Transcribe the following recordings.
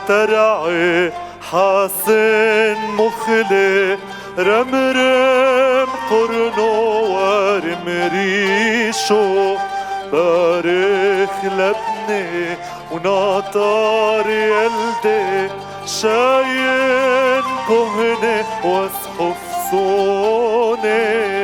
ترعي حسن مخلي رمرم قرنو ورمريشو بارخ لبني وناطر يلدي شاين كهنة واسحف صوني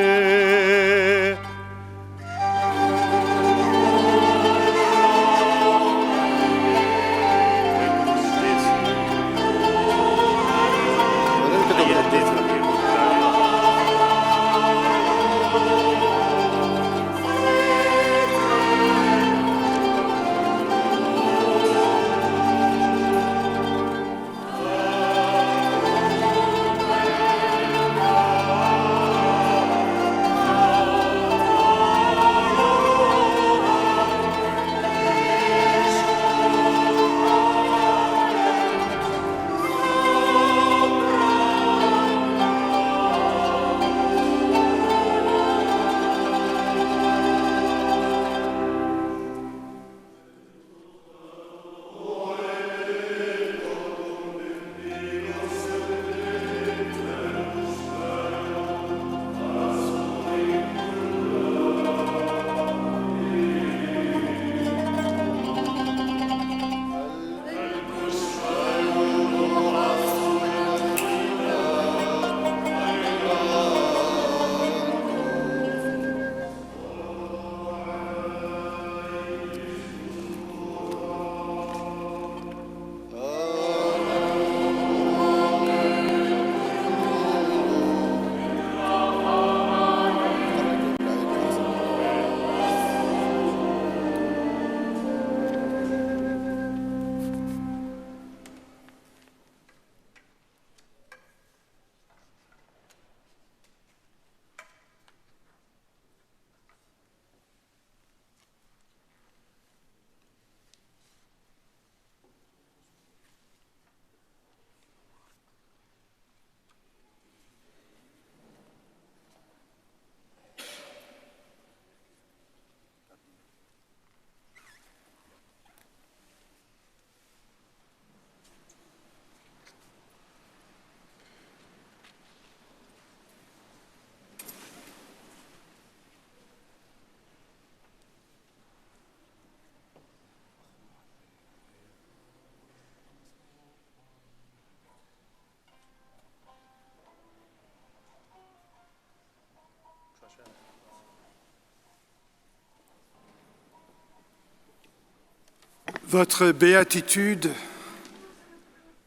Votre béatitude,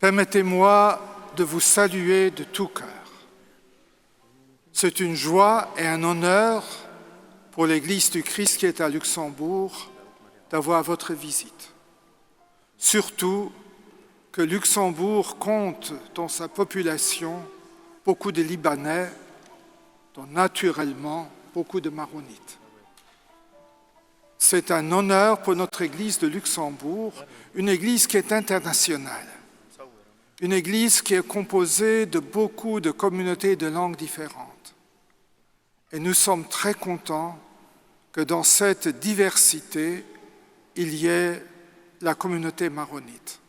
permettez-moi de vous saluer de tout cœur. C'est une joie et un honneur pour l'Église du Christ qui est à Luxembourg d'avoir votre visite. Surtout que Luxembourg compte dans sa population beaucoup de Libanais, dont naturellement beaucoup de Maronites. C'est un honneur pour notre Église de Luxembourg, une Église qui est internationale, une Église qui est composée de beaucoup de communautés de langues différentes. Et nous sommes très contents que dans cette diversité, il y ait la communauté maronite.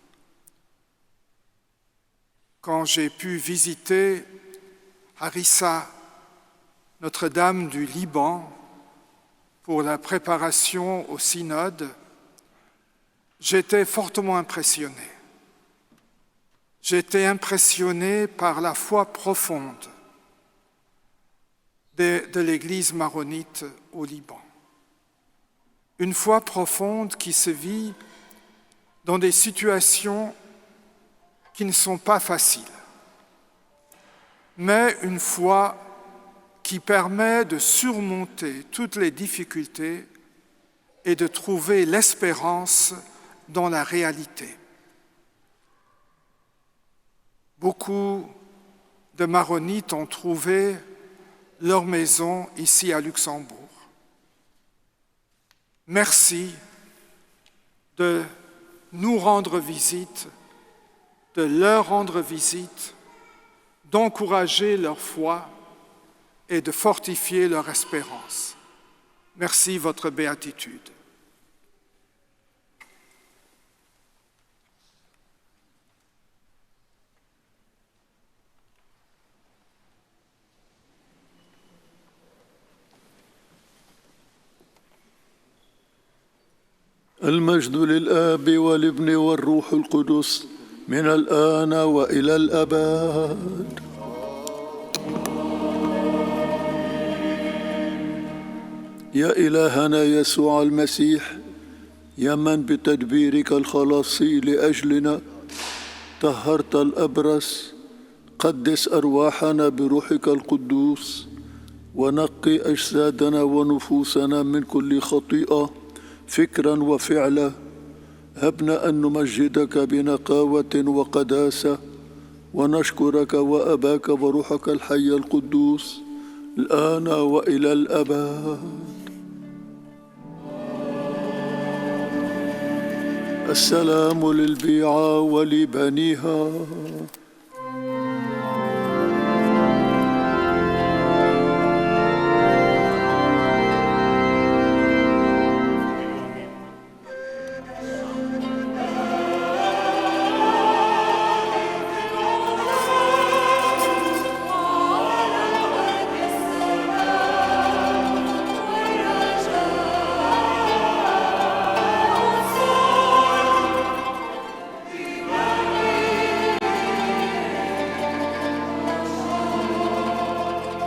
Quand j'ai pu visiter Harissa, Notre-Dame du Liban, pour la préparation au synode, j'étais fortement impressionné. J'étais impressionné par la foi profonde de l'Église maronite au Liban. Une foi profonde qui se vit dans des situations qui ne sont pas faciles, mais une foi qui permet de surmonter toutes les difficultés et de trouver l'espérance dans la réalité. Beaucoup de Maronites ont trouvé leur maison ici à Luxembourg. Merci de nous rendre visite, de leur rendre visite, d'encourager leur foi et de fortifier leur espérance. Merci, votre béatitude. المجد للآب والابن والروح القدس من الآن وإلى الأبد. يا إلهنا يسوع المسيح، يا من بتدبيرك الخلاصي لأجلنا طهرت الأبرص، قدس أرواحنا بروحك القدوس، ونقي أجسادنا ونفوسنا من كل خطيئة فكرا وفعلا. هبنا أن نمجدك بنقاوة وقداسة، ونشكرك وأباك وروحك الحي القدوس الآن وإلى الأبد. السلام للبيعة ولبنيها.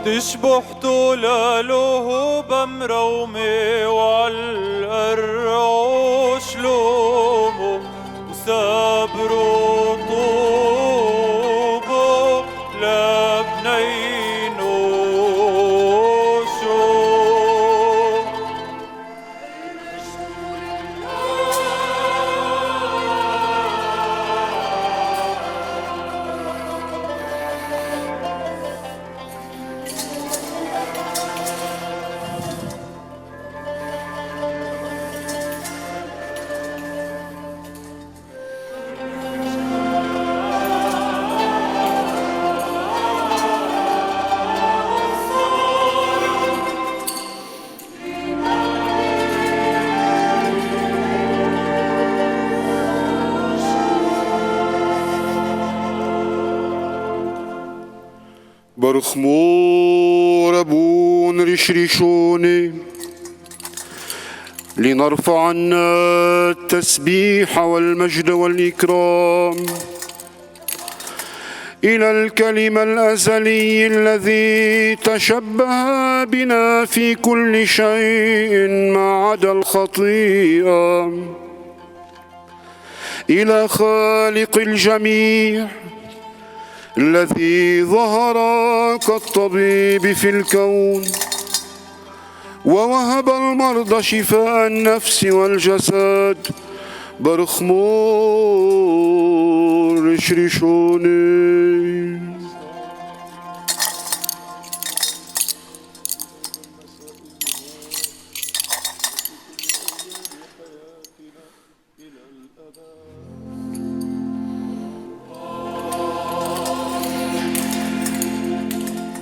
تشبح تلاله بمرومي والأرعوش لومو وسابرو طوبو لبنين وشو. برخمور أبون رشرشوني لنرفع عنا التسبيح والمجد والإكرام إلى الكلمة الأزلي الذي تشبه بنا في كل شيء ما عدا الخطيئة، إلى خالق الجميع الذي ظهر كالطبيب في الكون ووهب المرضى شفاء النفس والجسد. برخمور رشرشوني.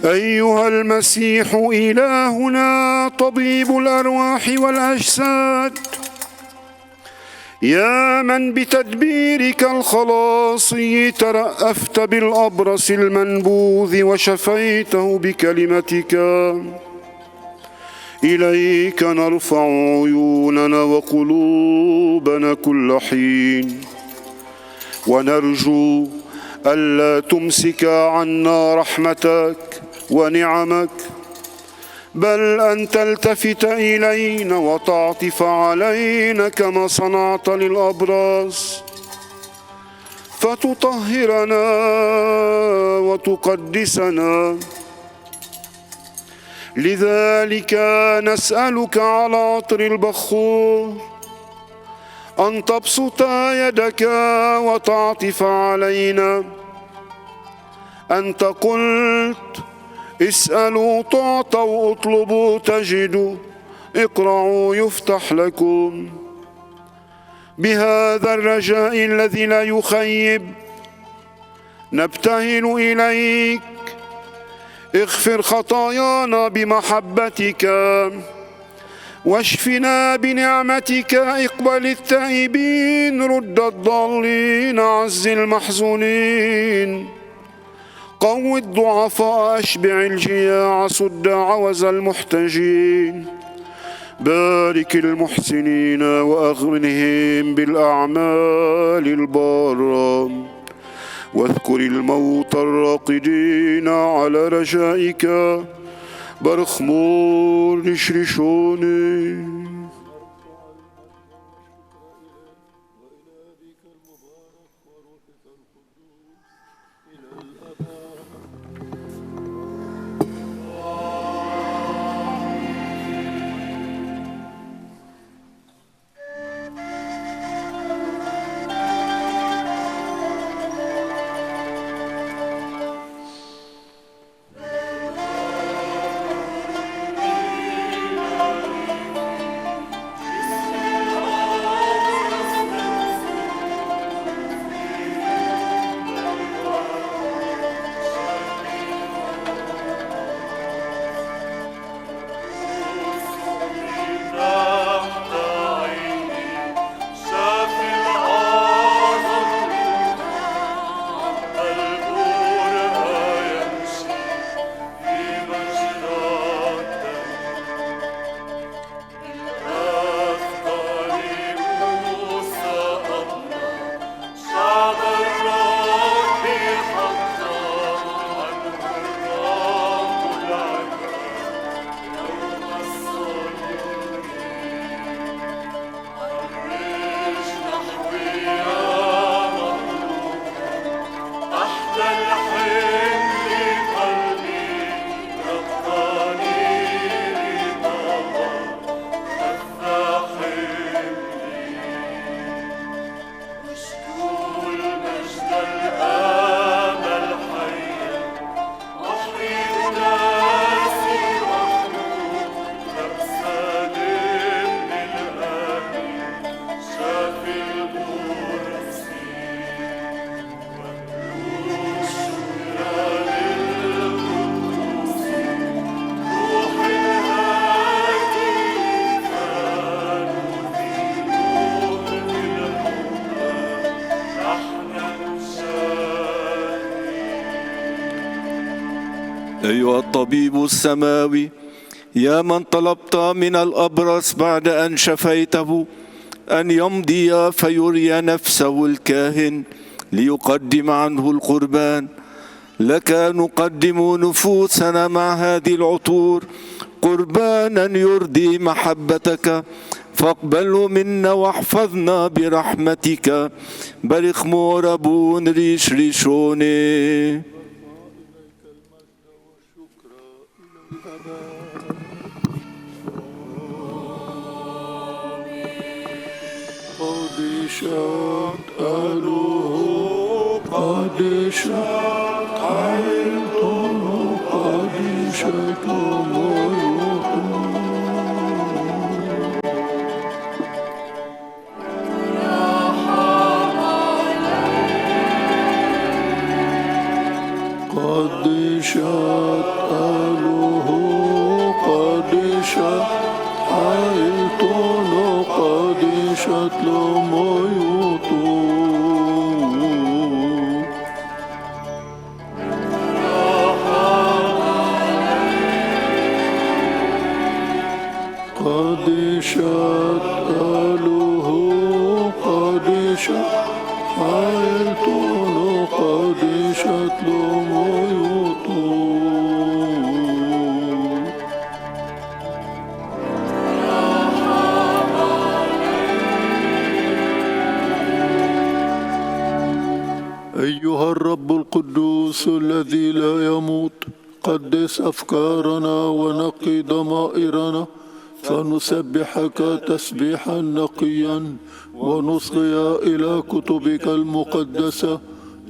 أيها المسيح إلهنا طبيب الأرواح والأجساد، يا من بتدبيرك الخلاصي ترأفت بالأبرص المنبوذ وشفيته بكلمتك، إليك نرفع عيوننا وقلوبنا كل حين، ونرجو ألا تمسك عنا رحمتك ونعمك، بل أن تلتفت إلينا وتعطف علينا كما صنعت للأبرص، فتطهرنا وتقدسنا. لذلك نسألك على عطر البخور أن تبسط يدك وتعطف علينا. أنت قلت: اسألوا تعطوا، اطلبوا تجدوا، اقرعوا يفتح لكم. بهذا الرجاء الذي لا يخيب نبتهل إليك. اغفر خطايانا بمحبتك، واشفنا بنعمتك. اقبل التائبين، رد الضالين، عز المحزونين، قو الضعفاء، اشبع الجياع، سد عوز المحتاجين، بارك المحسنين وأغنهم بالأعمال البارة، واذكر الموتى الراقدين على رجائك برخمور رشرشوني. أيها الطبيب السماوي، يا من طلبت من الأبرص بعد أن شفيته أن يمضي فيري نفسه الكاهن ليقدم عنه القربان، لك نقدم نفوسنا مع هذه العطور قربانا يرضي محبتك، فاقبله منا واحفظنا برحمتك. بارك موربون ريش ريشوني. قدشت ألوه قدشت عيلتون قدشت لميوتون قدشت ألوه قدشت عيلتون قدشت لميوتون قدشت ألوه قدشت عيلتون قدشت لميوتون. أيها الرب القدوس الذي لا يموت، قدس أفكارنا ونقي ضمائرنا، فنسبحك تسبيحا نقيا ونصغي إلى كتبك المقدسة.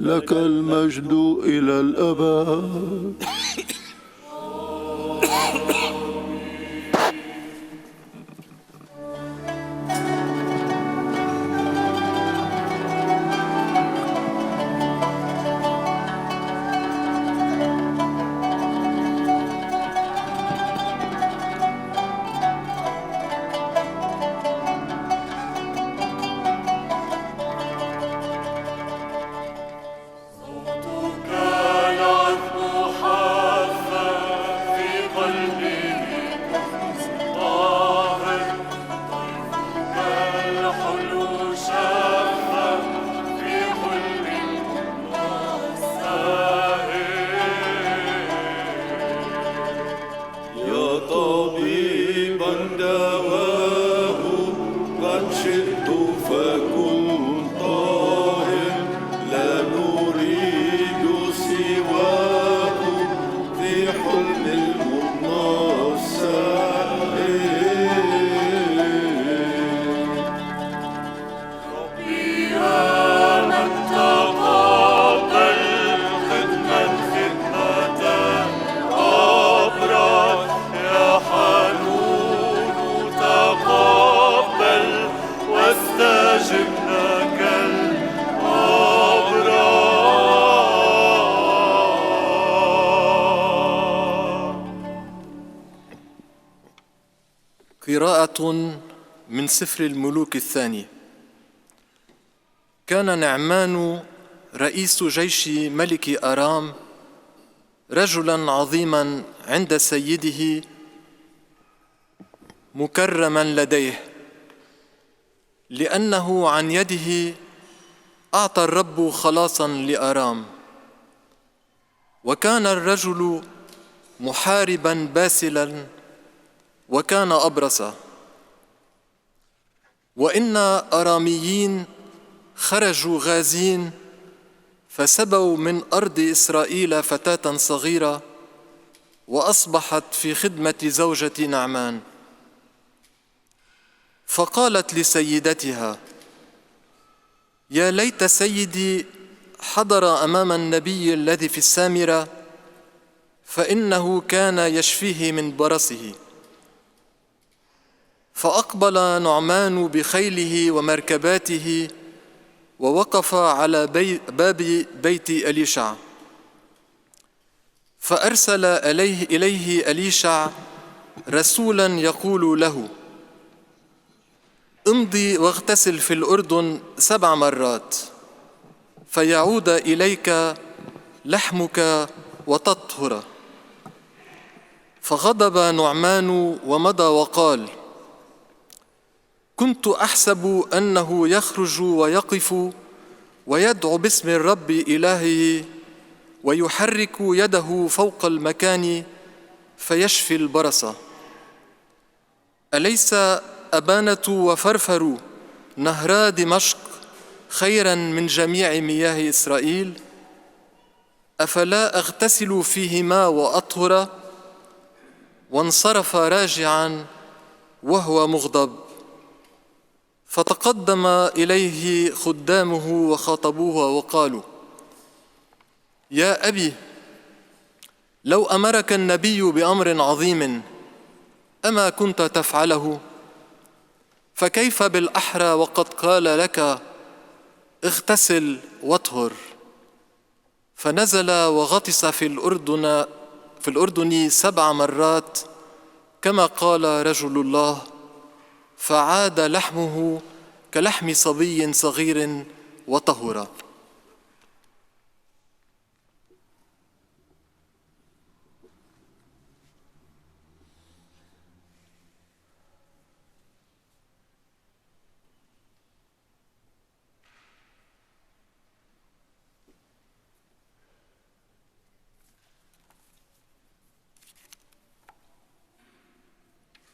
لك المجد إلى الأبد. صوتك العذب حافظ قراءة من سفر الملوك الثاني. كان نعمان رئيس جيش ملك أرام رجلاً عظيماً عند سيده مكرماً لديه، لأنه عن يده أعطى الرب خلاصاً لأرام. وكان الرجل محارباً باسلاً، وكان أبرص. وإن أراميين خرجوا غازين فسبوا من أرض إسرائيل فتاة صغيرة، وأصبحت في خدمة زوجة نعمان. فقالت لسيدتها: يا ليت سيدي حضر أمام النبي الذي في السامرة، فإنه كان يشفيه من برصه. فأقبل نعمان بخيله ومركباته، ووقف على باب بيت أليشع. فأرسل إليه أليشع رسولاً يقول له: امضي واغتسل في الأردن 7 مرات، فيعود إليك لحمك وتطهر. فغضب نعمان ومضى وقال: كنت أحسب أنه يخرج ويقف ويدعو باسم الرب إلهه، ويحرك يده فوق المكان فيشفي البرص. أليس أبانة وفرفر نهرا دمشق خيراً من جميع مياه إسرائيل؟ أفلا أغتسل فيهما وأطهر؟ وانصرف راجعاً وهو مغضب. فتقدم إليه خدامه وخاطبوه وقالوا: يا أبي، لو أمرك النبي بأمر عظيم أما كنت تفعله؟ فكيف بالأحرى وقد قال لك: اغتسل واطهر؟ فنزل وغطس في الأردن 7 مرات كما قال رجل الله، فعاد لحمه كلحم صبي صغير وطهر.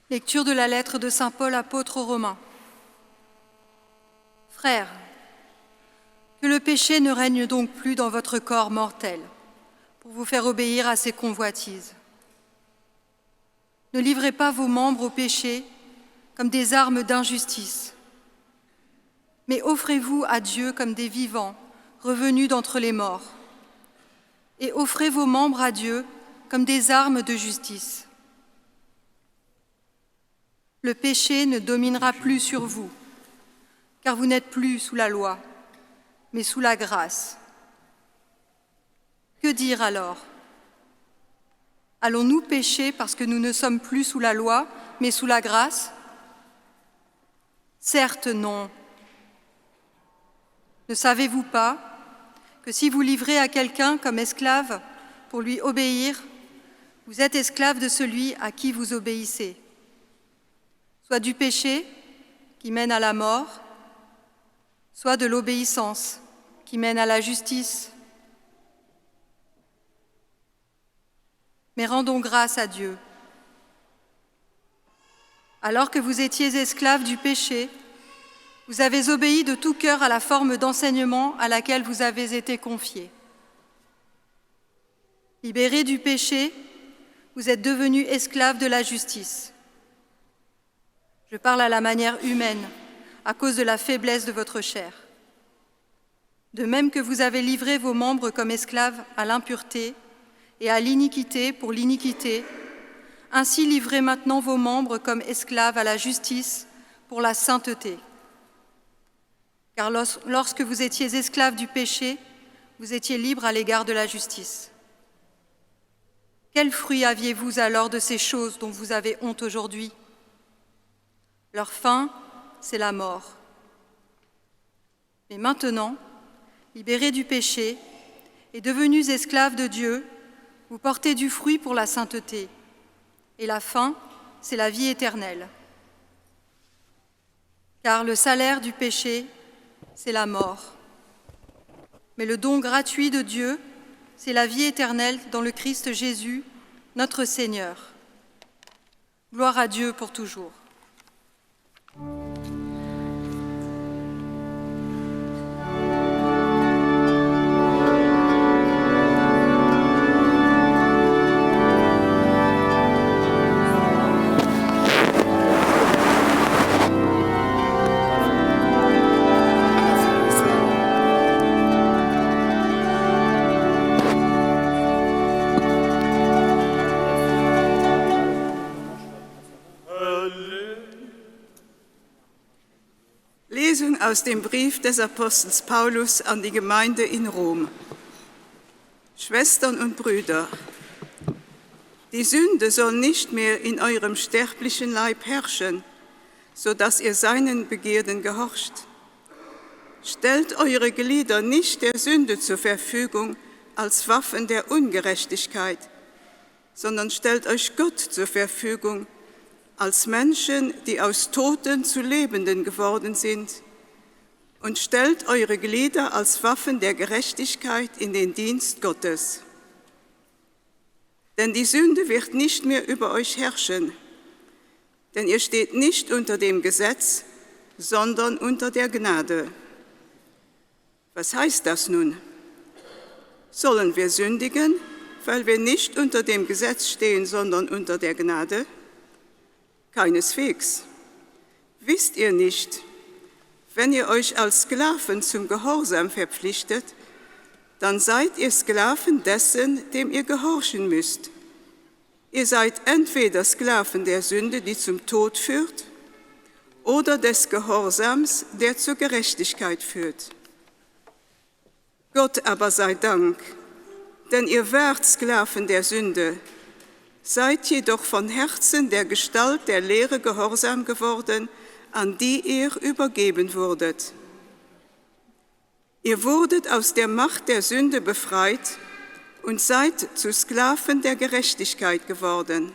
Lecture de la lettre de saint Paul apôtre aux Romains. Frères, que le péché ne règne donc plus dans votre corps mortel, pour vous faire obéir à ses convoitises. Ne livrez pas vos membres au péché comme des armes d'injustice, mais offrez-vous à Dieu comme des vivants revenus d'entre les morts, et offrez vos membres à Dieu comme des armes de justice. Le péché ne dominera plus sur vous, car vous n'êtes plus sous la loi, mais sous la grâce. Que dire alors? Allons-nous pécher parce que nous ne sommes plus sous la loi, mais sous la grâce? Certes, non. Ne savez-vous pas que si vous livrez à quelqu'un comme esclave pour lui obéir, vous êtes esclave de celui à qui vous obéissez, soit du péché qui mène à la mort, soit de l'obéissance qui mène à la justice. Mais rendons grâce à Dieu. Alors que vous étiez esclaves du péché, vous avez obéi de tout cœur à la forme d'enseignement à laquelle vous avez été confiés. Libérés du péché, vous êtes devenus esclaves de la justice. Je parle à la manière humaine, à cause de la faiblesse de votre chair. De même que vous avez livré vos membres comme esclaves à l'impureté et à l'iniquité pour l'iniquité, ainsi livrez maintenant vos membres comme esclaves à la justice pour la sainteté. Car lorsque vous étiez esclaves du péché, vous étiez libres à l'égard de la justice. Quel fruit aviez-vous alors de ces choses dont vous avez honte aujourd'hui? Leur fin, c'est la mort. Mais maintenant, libérés du péché et devenus esclaves de Dieu, vous portez du fruit pour la sainteté. Et la fin, c'est la vie éternelle. Car le salaire du péché, c'est la mort. Mais le don gratuit de Dieu, c'est la vie éternelle dans le Christ Jésus, notre Seigneur. Gloire à Dieu pour toujours. Lesung aus dem Brief des Apostels Paulus an die Gemeinde in Rom. Schwestern und Brüder, die Sünde soll nicht mehr in eurem sterblichen Leib herrschen, so dass ihr seinen Begierden gehorcht. Stellt eure Glieder nicht der Sünde zur Verfügung als Waffen der Ungerechtigkeit, sondern stellt euch Gott zur Verfügung als Menschen, die aus Toten zu Lebenden geworden sind, und stellt eure Glieder als Waffen der Gerechtigkeit in den Dienst Gottes. Denn die Sünde wird nicht mehr über euch herrschen, denn ihr steht nicht unter dem Gesetz, sondern unter der Gnade. Was heißt das nun? Sollen wir sündigen, weil wir nicht unter dem Gesetz stehen, sondern unter der Gnade? Keineswegs. Wisst ihr nicht, wenn ihr euch als Sklaven zum Gehorsam verpflichtet, dann seid ihr Sklaven dessen, dem ihr gehorchen müsst. Ihr seid entweder Sklaven der Sünde, die zum Tod führt, oder des Gehorsams, der zur Gerechtigkeit führt. Gott aber sei Dank, denn ihr wart Sklaven der Sünde, seid jedoch von Herzen der Gestalt der Lehre gehorsam geworden, an die ihr übergeben wurdet. Ihr wurdet aus der Macht der Sünde befreit und seid zu Sklaven der Gerechtigkeit geworden.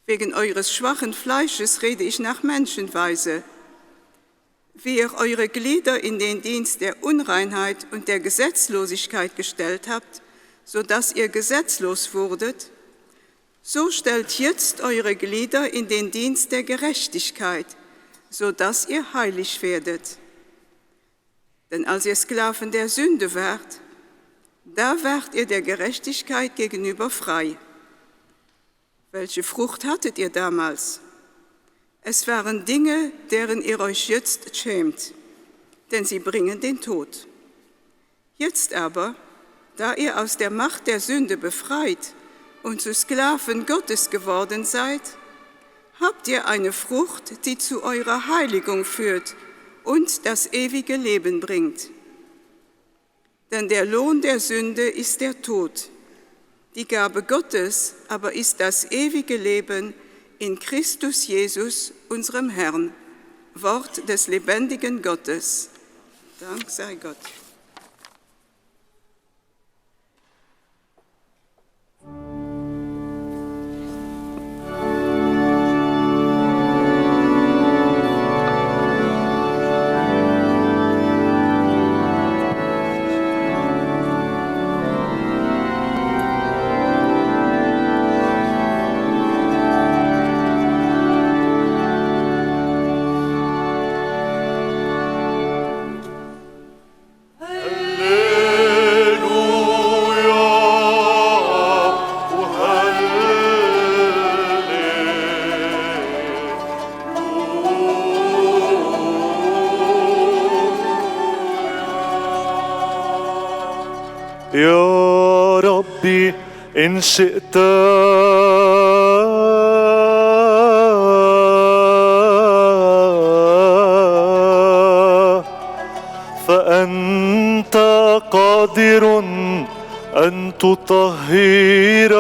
Wegen eures schwachen Fleisches rede ich nach Menschenweise. Wie ihr eure Glieder in den Dienst der Unreinheit und der Gesetzlosigkeit gestellt habt, so dass ihr gesetzlos wurdet, so stellt jetzt eure Glieder in den Dienst der Gerechtigkeit, so dass ihr heilig werdet. Denn als ihr Sklaven der Sünde wart, da wart ihr der Gerechtigkeit gegenüber frei. Welche Frucht hattet ihr damals? Es waren Dinge, deren ihr euch jetzt schämt, denn sie bringen den Tod. Jetzt aber, da ihr aus der Macht der Sünde befreit und zu Sklaven Gottes geworden seid, habt ihr eine Frucht, die zu eurer Heiligung führt und das ewige Leben bringt. Denn der Lohn der Sünde ist der Tod. Die Gabe Gottes aber ist das ewige Leben in Christus Jesus, unserem Herrn. Wort des lebendigen Gottes. Dank sei Gott. يا ربي إن شئت فأنت قادر أن تطهرني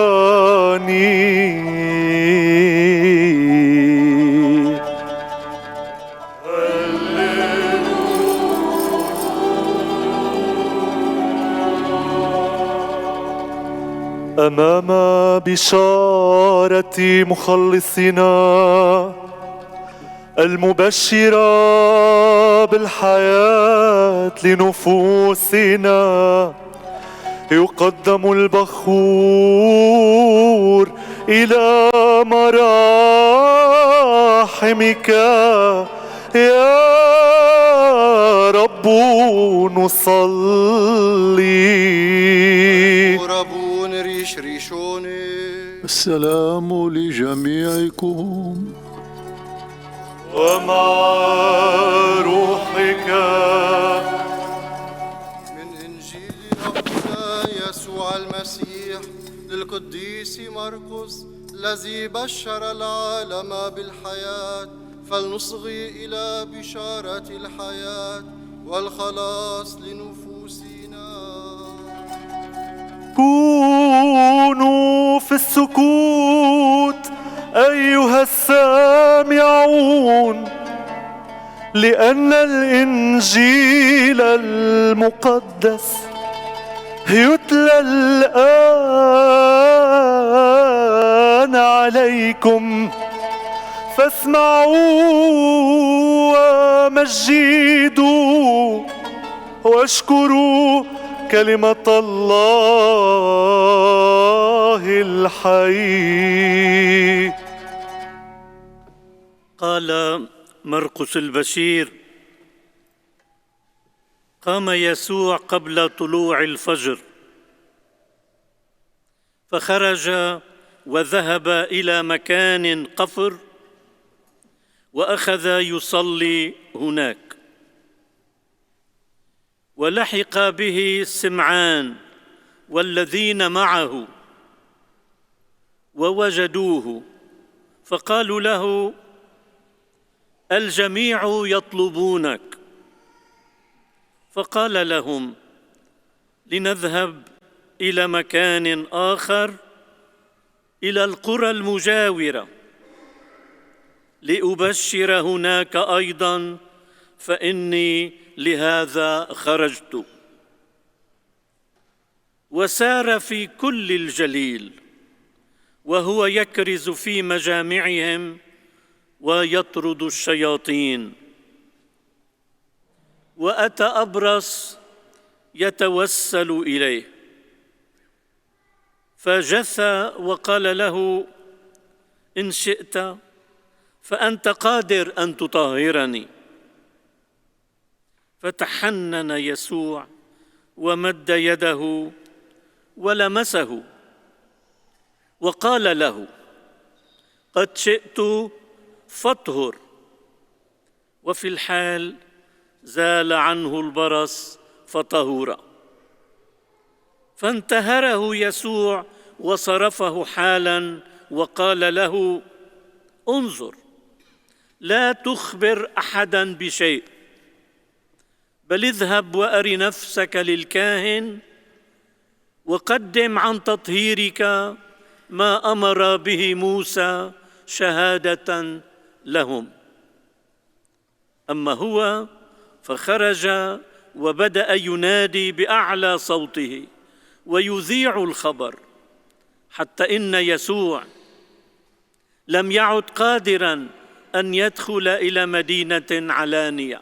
بشارة مخلصنا المبشرة بالحياة لنفوسنا. يقدم البخور إلى مراحمك يا رب نصلي. ربون ريش ريشوني. السلام لجميعكم ومع روحك. من إنجيل ربنا يسوع المسيح للقديس مرقس الذي بشر العالم بالحياة، فلنصغي إلى بشارة الحياة والخلاص لنفوسنا. كونوا في السكوت أيها السامعون، لأن الإنجيل المقدس يتلى الآن عليكم، فاسمعوا ومجدوا واشكروا كلمة الله الحي. قال مرقس البشير: قام يسوع قبل طلوع الفجر، فخرج وذهب إلى مكان قفر، وأخذ يصلي هناك. ولحق به سمعان والذين معه ووجدوه، فقالوا له: الجميع يطلبونك. فقال لهم: لنذهب إلى مكان آخر، إلى القرى المجاورة، لأبشر هناك أيضا، فإني لهذا خرجت. وسار في كل الجليل، وهو يكرز في مجامعهم ويطرد الشياطين. وأتى أبرص يتوسل إليه، فجثى وقال له: إن شئت فأنت قادر أن تطهرني. فتحنن يسوع ومد يده ولمسه، وقال له: قد شئت فاطهر. وفي الحال زال عنه البرص فطهر. فانتهره يسوع وصرفه حالا، وقال له: انظر، لا تخبر أحدا بشيء، بل اذهب وأر نفسك للكاهن، وقدم عن تطهيرك ما أمر به موسى شهادة لهم. أما هو فخرج وبدأ ينادي بأعلى صوته ويذيع الخبر، حتى إن يسوع لم يعد قادراً أن يدخل إلى مدينة علانية،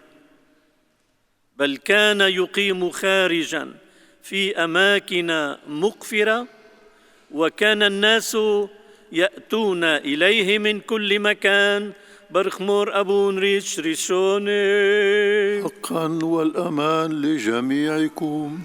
بل كان يقيم خارجاً في أماكن مقفرة، وكان الناس يأتون إليه من كل مكان. برخمور أبون ريش ريشوني. حقا والأمان لجميعكم.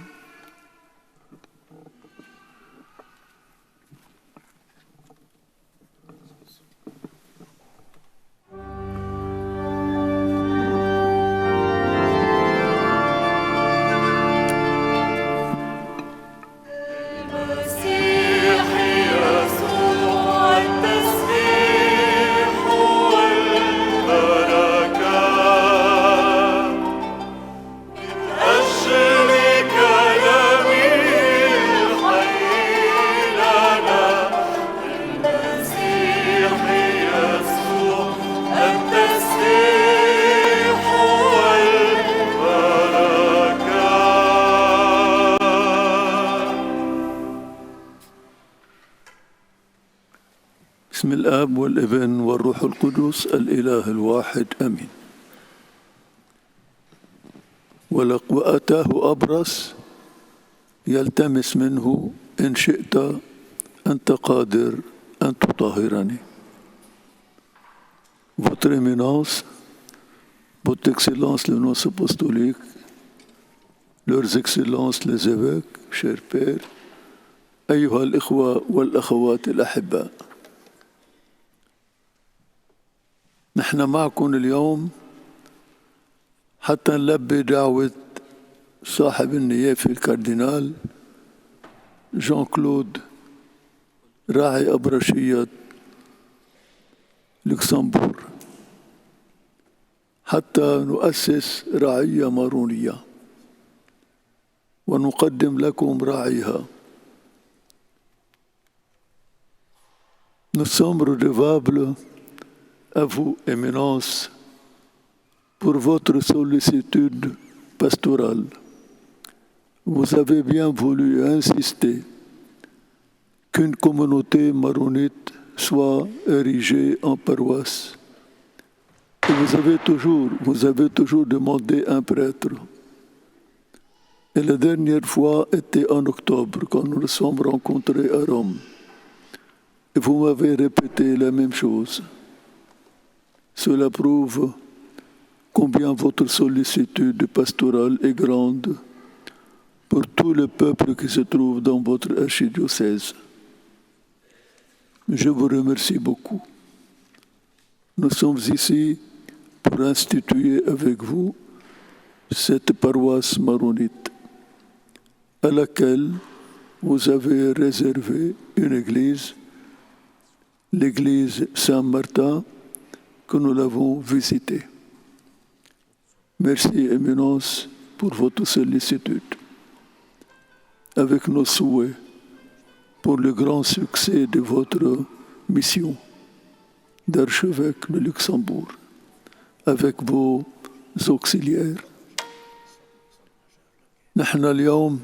أجلك بسم الآب والابن والروح القدس الإله الواحد آمين. وأتاه أبرص يلتمس منه إن شئت أنت قادر أن تطهرني. Votre éminence, votre excellence les nonces apostoliques, leurs excellences les évêques, chers pères, أيها الإخوة والأخوات الأحباء، نحن معكم اليوم حتى نلبي دعوة صاحب النيافة الكاردينال جان كلود راعي أبرشية لوكسمبورغ حتى نؤسس رعية مارونية ونقدم لكم راعيها. Nous sommes redevables à vous, Éminence, pour votre sollicitude pastorale. Vous avez bien voulu insister qu'une communauté maronite soit érigée en paroisse. Et vous avez toujours demandé un prêtre. Et la dernière fois était en octobre, quand nous nous sommes rencontrés à Rome. Et vous m'avez répété la même chose. Cela prouve combien votre sollicitude pastorale est grande pour tout le peuple qui se trouve dans votre archidiocèse. Je vous remercie beaucoup. Nous sommes ici pour instituer avec vous cette paroisse maronite à laquelle vous avez réservé une église, l'église Saint-Martin, que nous l'avons visitée. Merci, Éminence, pour votre sollicitude. Avec nos souhaits pour le grand succès de votre mission d'archevêque de Luxembourg, avec vos auxiliaires. نحن اليوم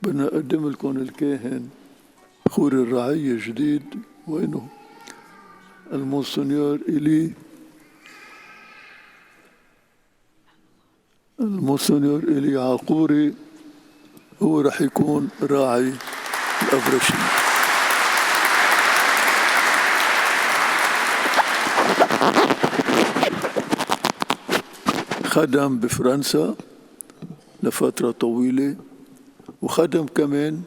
بنقدم لكم الكاهن خور الرعية الجديد. وينه؟ المونسونيور إلي عاقوري هو رح يكون راعي الأبرشية. خدم بفرنسا لفترة طويلة، وخدم كمان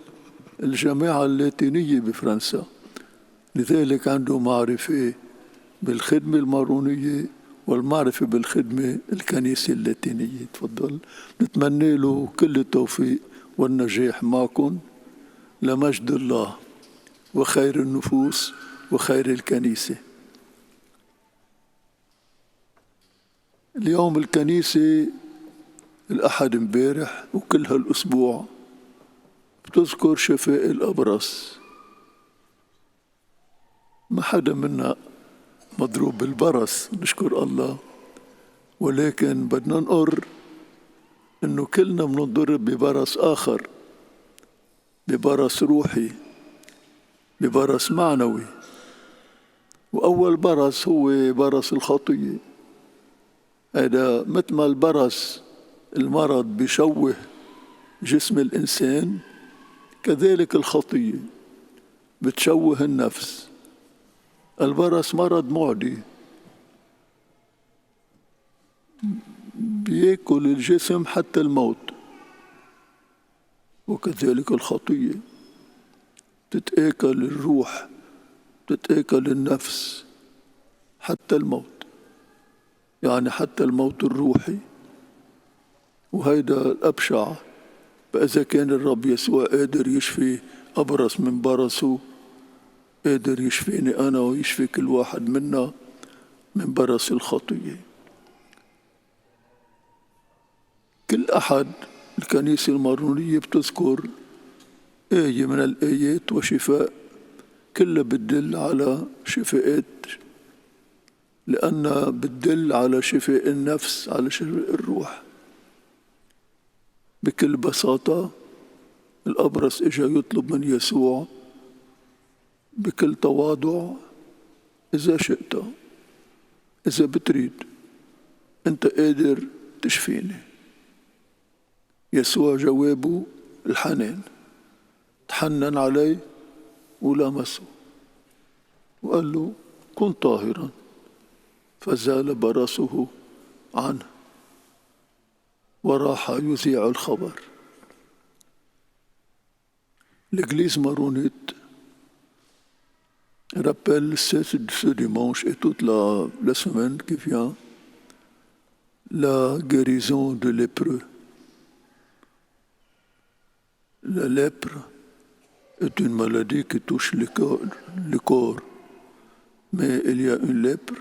الجامعة اللاتينية بفرنسا، لذلك عنده معرفة بالخدمة المارونية والمعرفة بالخدمة الكنيسة اللاتينية. تفضل. نتمنى له كل التوفيق والنجاح معكم لمجد الله وخير النفوس وخير الكنيسة. اليوم الكنيسة الأحد امبارح وكل هالأسبوع بتذكر شفاء الأبرص. ما حدا منا مضروب بالبرص، نشكر الله، ولكن بدنا نقر انه كلنا بنضرب ببرص آخر، ببرص روحي، ببرص معنوي. وأول برص هو برص الخطية. هذا مثل ما البرص المرض بيشوه جسم الإنسان، كذلك الخطية بتشوه النفس. البرص مرض معدي بياكل الجسم حتى الموت، وكذلك الخطية تتآكل الروح، تتآكل النفس حتى الموت، يعني حتى الموت الروحي. وهيدا الأبشع. فإذا كان الرب يسوع قادر يشفي أبرص من برصه، قادر يشفيني أنا ويشفي كل واحد منا من برص الخطية. كل أحد الكنيسة المارونية بتذكر آية من الآيات وشفاء، كلها بتدل على شفاءات، لأنها بتدل على شفاء النفس، على شفاء الروح. بكل بساطة الأبرص إجا يطلب من يسوع بكل تواضع إذا شئت، إذا بتريد أنت قادر تشفيني. يسوع جوابه الحنان، تحنن عليه ولمسه وقال له كن طاهرا، فزال برصه عنه وراح يذيع الخبر. L'église maronite rappelle ce dimanche et toute la semaine qui vient la guérison de lépreux. La lèpre est une maladie qui touche le corps, mais il y a une lèpre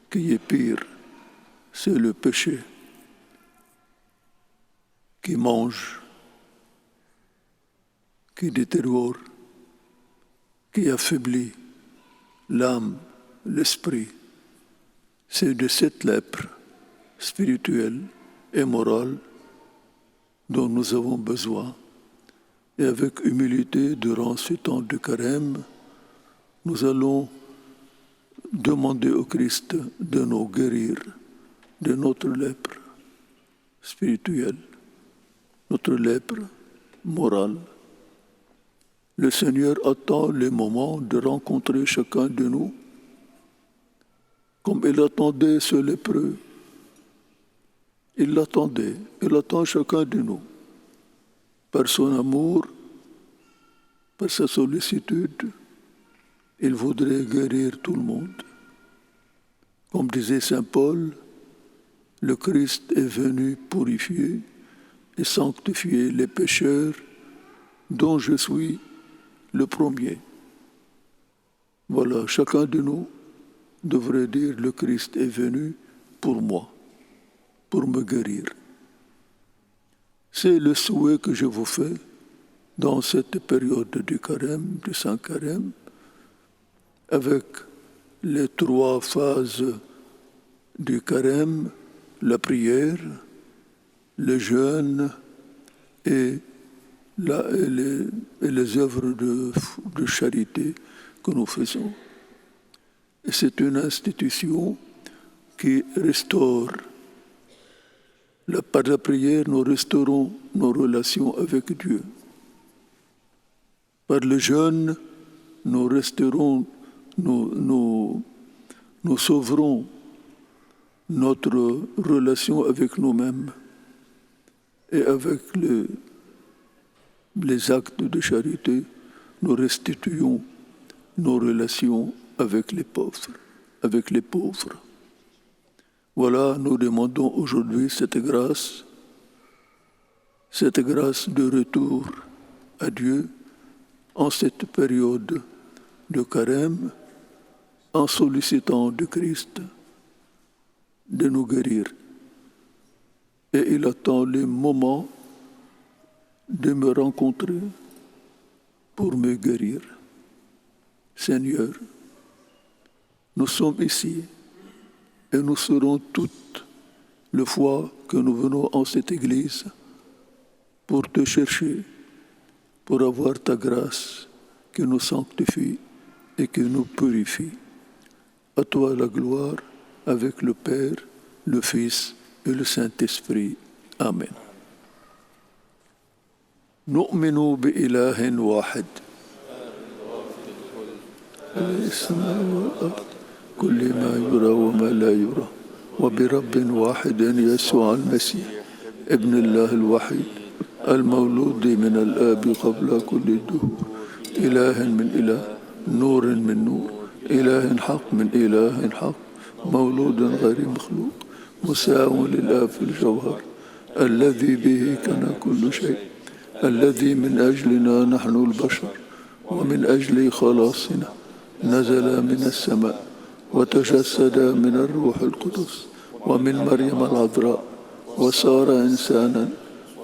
qui est pire, c'est le péché qui mange, qui détériore, qui affaiblit l'âme, l'esprit. C'est de cette lèpre spirituelle et morale dont nous avons besoin. Et avec humilité, durant ce temps de carême, nous allons demander au Christ de nous guérir de notre lèpre spirituelle, notre lèpre morale. Le Seigneur attend le moment de rencontrer chacun de nous, comme il attendait ce lépreux. Il l'attendait, il attend chacun de nous. Par son amour, par sa sollicitude, il voudrait guérir tout le monde. Comme disait saint Paul, le Christ est venu purifier et sanctifier les pécheurs dont je suis le premier. Voilà, chacun de nous devrait dire le Christ est venu pour moi, pour me guérir. C'est le souhait que je vous fais dans cette période du carême, du Saint Carême, avec les 3 phases du carême, la prière, le jeûne et les œuvres de charité que nous faisons. Et c'est une institution qui restaure. Par la prière, nous restaurons nos relations avec Dieu. Par le jeûne, nous resterons, nous sauverons notre relation avec nous-mêmes et avec les actes de charité, nous restituons nos relations avec les pauvres. Voilà, nous demandons aujourd'hui cette grâce de retour à Dieu en cette période de carême, en sollicitant du Christ de nous guérir. Et il attend le moment de me rencontrer pour me guérir. Seigneur, nous sommes ici et nous serons toutes les fois que nous venons en cette église pour te chercher, pour avoir ta grâce qui nous sanctifie et qui nous purifie. À toi la gloire avec le Père, le Fils et le Saint-Esprit. Amen. نؤمن بإله واحد السماء والأرض كل ما يرى وما لا يرى وبرب واحد يسوع المسيح ابن الله الوحيد المولود من الآب قبل كل الدهور إله من إله نور من نور إله حق من إله حق مولود غير مخلوق مساو للآب في الجوهر الذي به كان كل شيء الذي من أجلنا نحن البشر ومن أجل خلاصنا نزل من السماء وتجسد من الروح القدس ومن مريم العذراء وصار إنسانا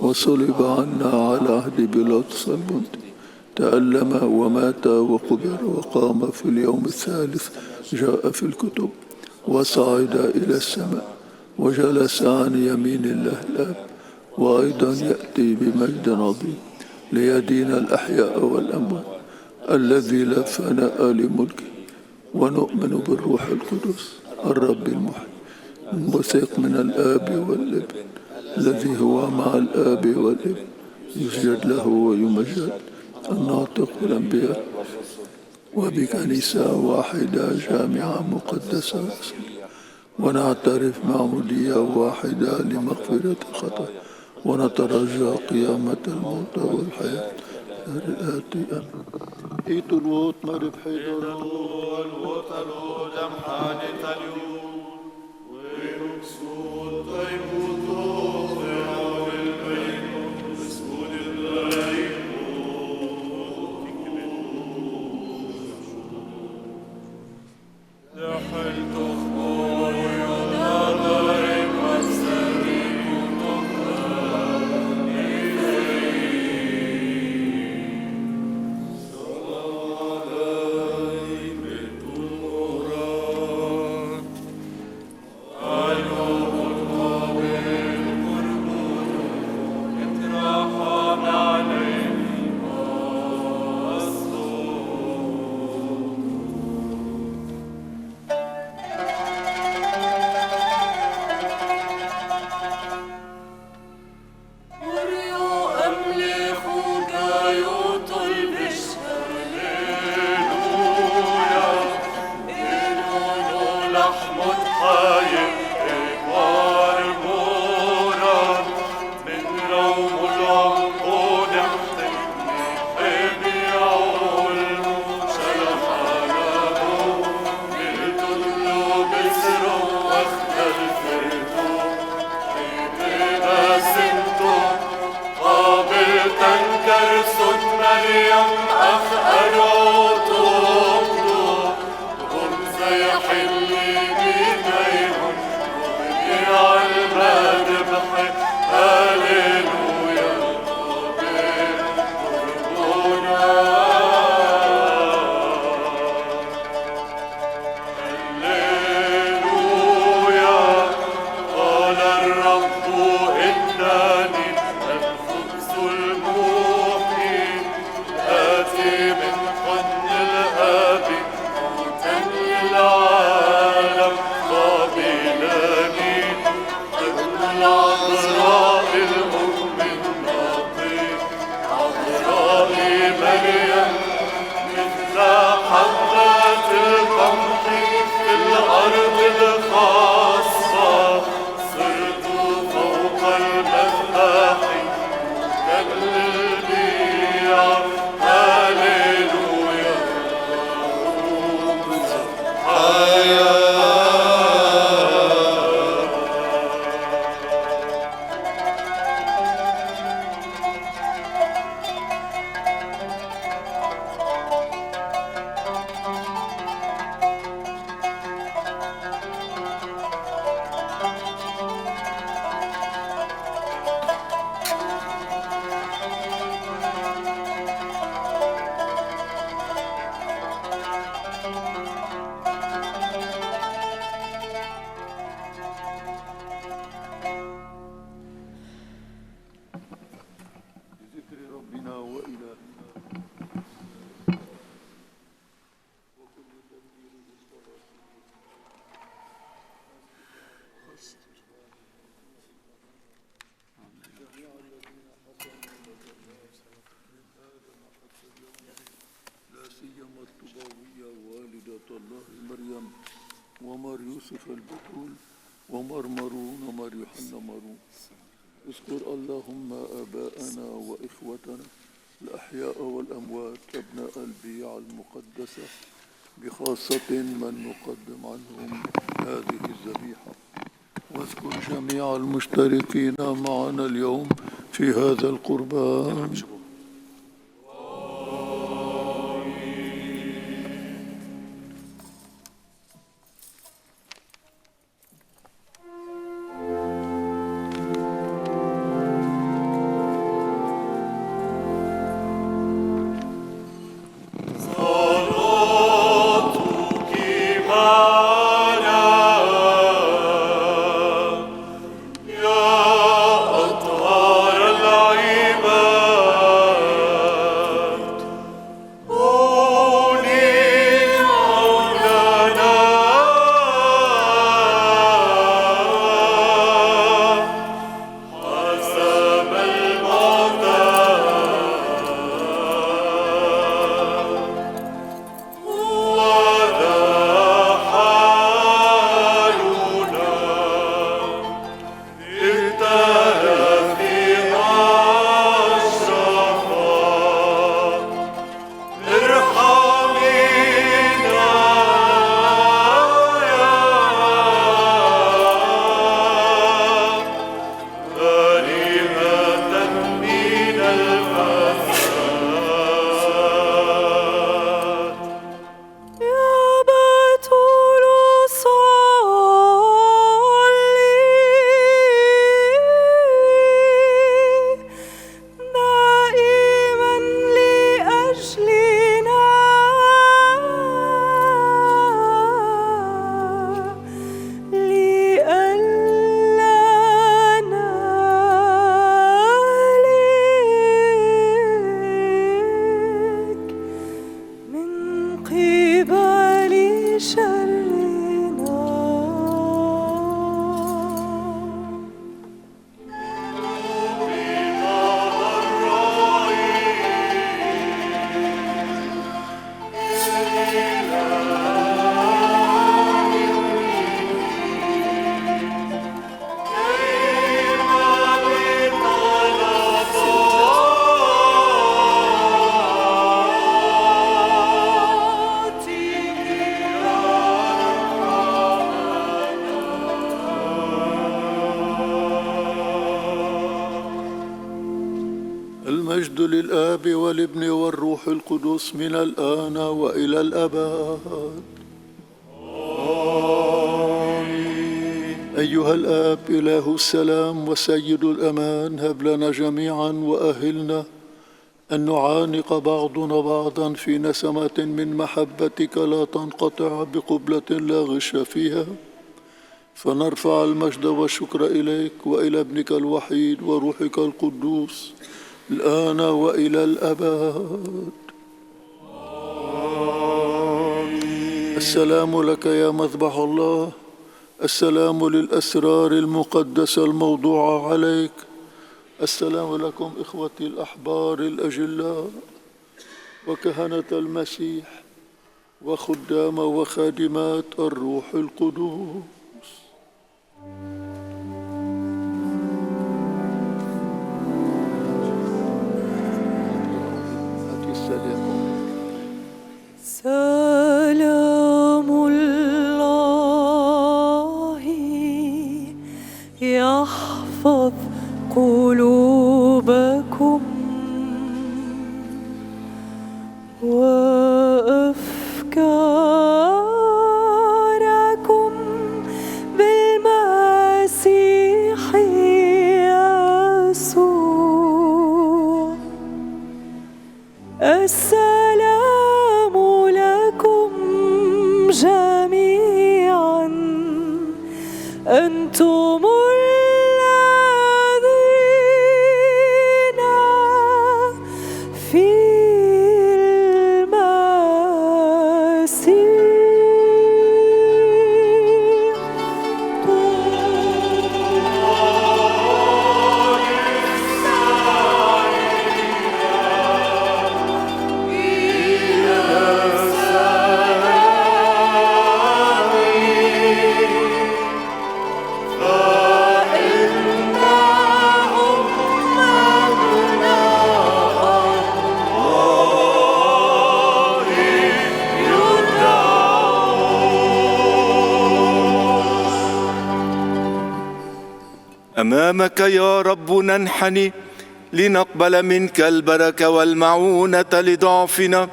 وصلب عنا على عهد بيلاطس البنطي تألم ومات وقبر وقام في اليوم الثالث جاء في الكتب وصعد إلى السماء وجلس عن يمين الله الآب وأيضا يأتي بمجد عظيم ليدين الأحياء والأموات الذي لا فناء لملكه ونؤمن بالروح القدس الرب المحيي الموثق من الآب والابن الذي هو مع الآب والابن يسجد له ويمجد الناطق بالأنبياء وبكنيسة واحدة جامعة مقدسة ونعترف معمودية واحدة لمغفرة الخطايا ونترجى قيامة الموتى والحياة الآتية. إيتو الوط مرب حيدر والوطن دم حانة اليوم ويرقصوا طيبوتوا ويعوا البين ويسكون الغايب دحلت أخبار ونظرك والسليم ومر يوسف البتول ومر مارون ومر يوحنا مارون. اذكر اللهم آباءنا وإخوتنا الأحياء والأموات أبناء البيعة المقدسة بخاصة من نقدم عنهم هذه الذبيحة. واذكر جميع المشتركين معنا اليوم في هذا القربان. المجد للآب والابن والروح القدس من الآن وإلى الأبد. أيها الآب إله السلام وسيد الأمان، هب لنا جميعا وأهلنا أن نعانق بعضنا بعضا في نسمة من محبتك لا تنقطع بقبلة لا غش فيها، فنرفع المجد والشكر إليك وإلى ابنك الوحيد وروحك القدوس الآن وإلى الأبد. السلام لك يا مذبح الله، السلام للأسرار المقدسة الموضوعة عليك. السلام لكم إخوتي الأحبار الأجلاء وكهنة المسيح وخدام وخادمات الروح القدوس. سلام الله يحفظ قلوبكم وأفكاركم بالمسيح يسوع. السلام لكم جميعا أنتم الذين في المسيح. أمامك يا رب ننحني لنقبل منك البركة والمعونة لضعفنا،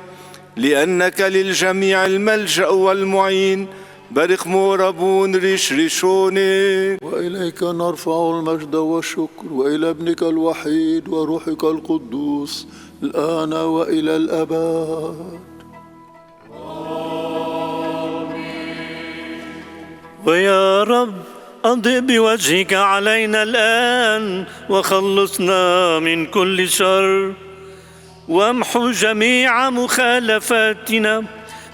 لأنك للجميع الملجأ والمعين. بارك موربون ريش ريشوني. وإليك نرفع المجد والشكر وإلى ابنك الوحيد وروحك القدوس الآن وإلى الأبد. ويا رب أضئ بوجهك علينا الآن وخلصنا من كل شر، وامحو جميع مخالفاتنا.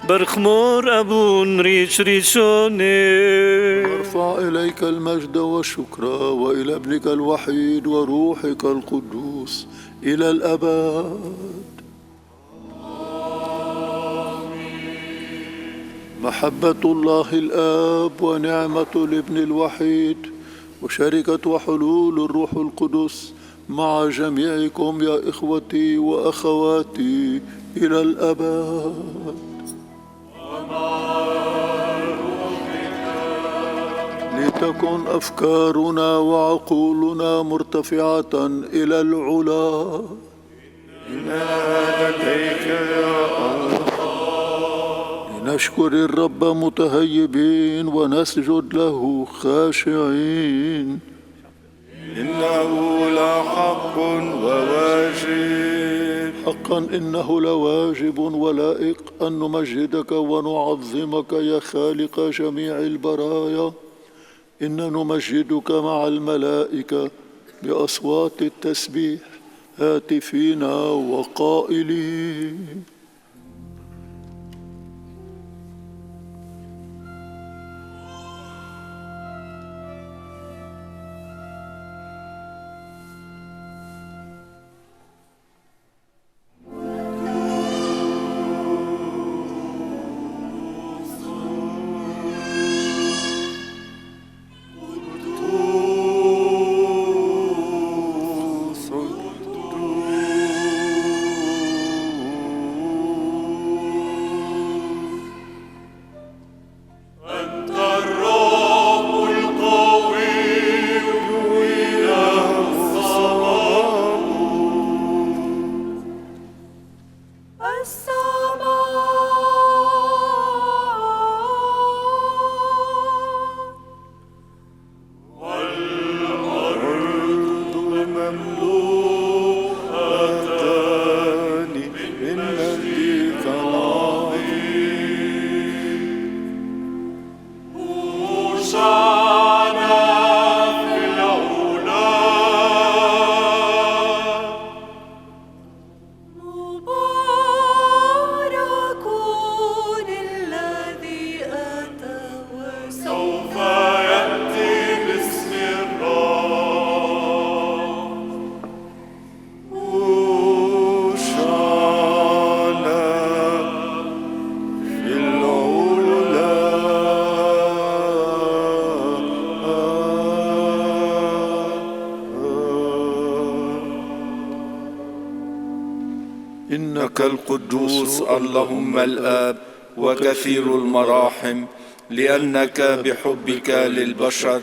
برخمور أبون ريش ريشوني. ارفع إليك المجد والشكر وإلى ابنك الوحيد وروحك القدوس إلى الأبد. محبة الله الآب ونعمة الابن الوحيد وشركة وحلول الروح القدس مع جميعكم يا إخوتي وأخواتي إلى الأبد. لتكن أفكارنا وعقولنا مرتفعة إلى العلا. إنا لديك يا الله. نشكر الرب متهيبين ونسجد له خاشعين. إنه لحق وواجب. حقا إنه لواجب ولائق أن نمجدك ونعظمك يا خالق جميع البرايا. إن نمجدك مع الملائكة بأصوات التسبيح هاتفين وقائلين: إنك القدوس اللهم الآب وكثير المراحم، لأنك بحبك للبشر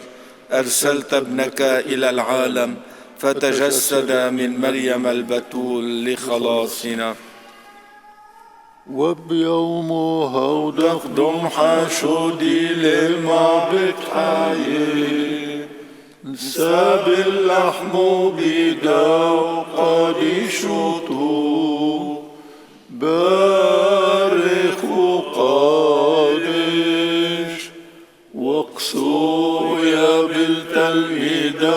أرسلت ابنك إلى العالم فتجسد من مريم البتول لخلاصنا. وبيوم هودا تخدم حشودي للمعبد حي ساب اللحم بيدا وقديشوتو بارخ وقادش واقصو يا بالتلميذ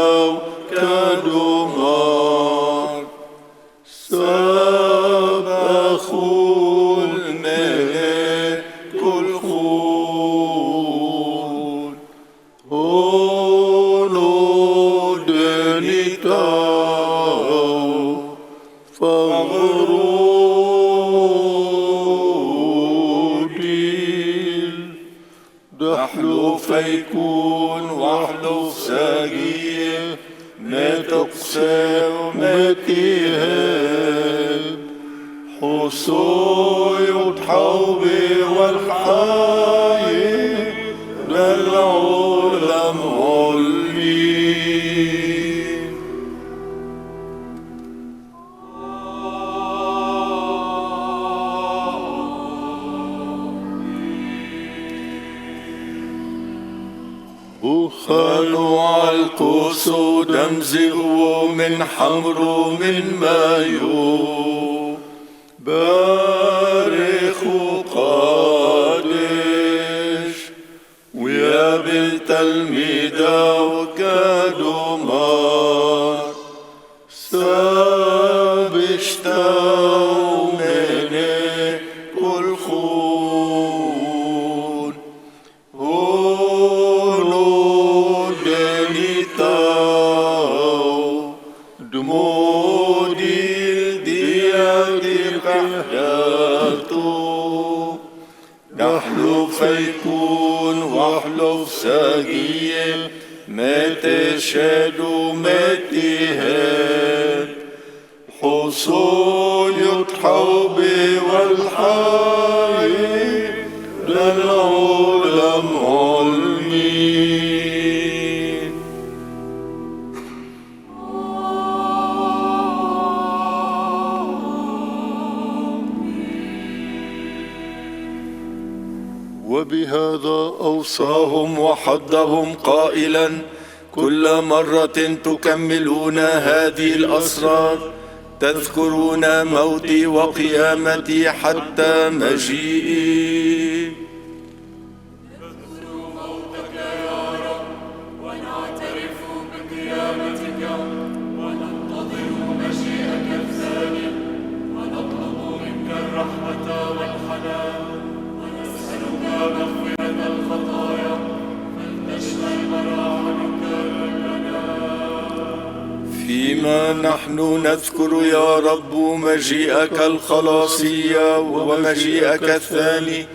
كدمار سبخوا الملك الخون هونو دنيتاو فغروديل دحلو فيكون وحلو ساقيه ما تقسى وما تهاب حصوي وتحوبي والحاي للعالم علمين. وخلوا عالقوس ودمزغوا من حمرو من مايو بارخ وقادش ويا بالتلميذ وكدمار سابشتاو مني كل خون هولو دنيتاو دمودي الديادي قحداتو نحلو فيكون وحلو ساقية ما تشهد وما تهاب حصول يتحوبي والحي للعالم علمين. وبهذا أوصاهم وحضهم قائلا كل مرة تكملون هذه الأسرار تذكرون موتي وقيامتي حتى مجيئي. نذكر موتك يا رب ونعترف بقيامتك وننتظر مجيئك الثاني ونطلب منك الرحمة والحنان ونسألك مغفرة الخطايا فلتشمل مراحمك لنا. فيما نحن نذكر يا رب مجيئك الخلاصي ومجيئك الثاني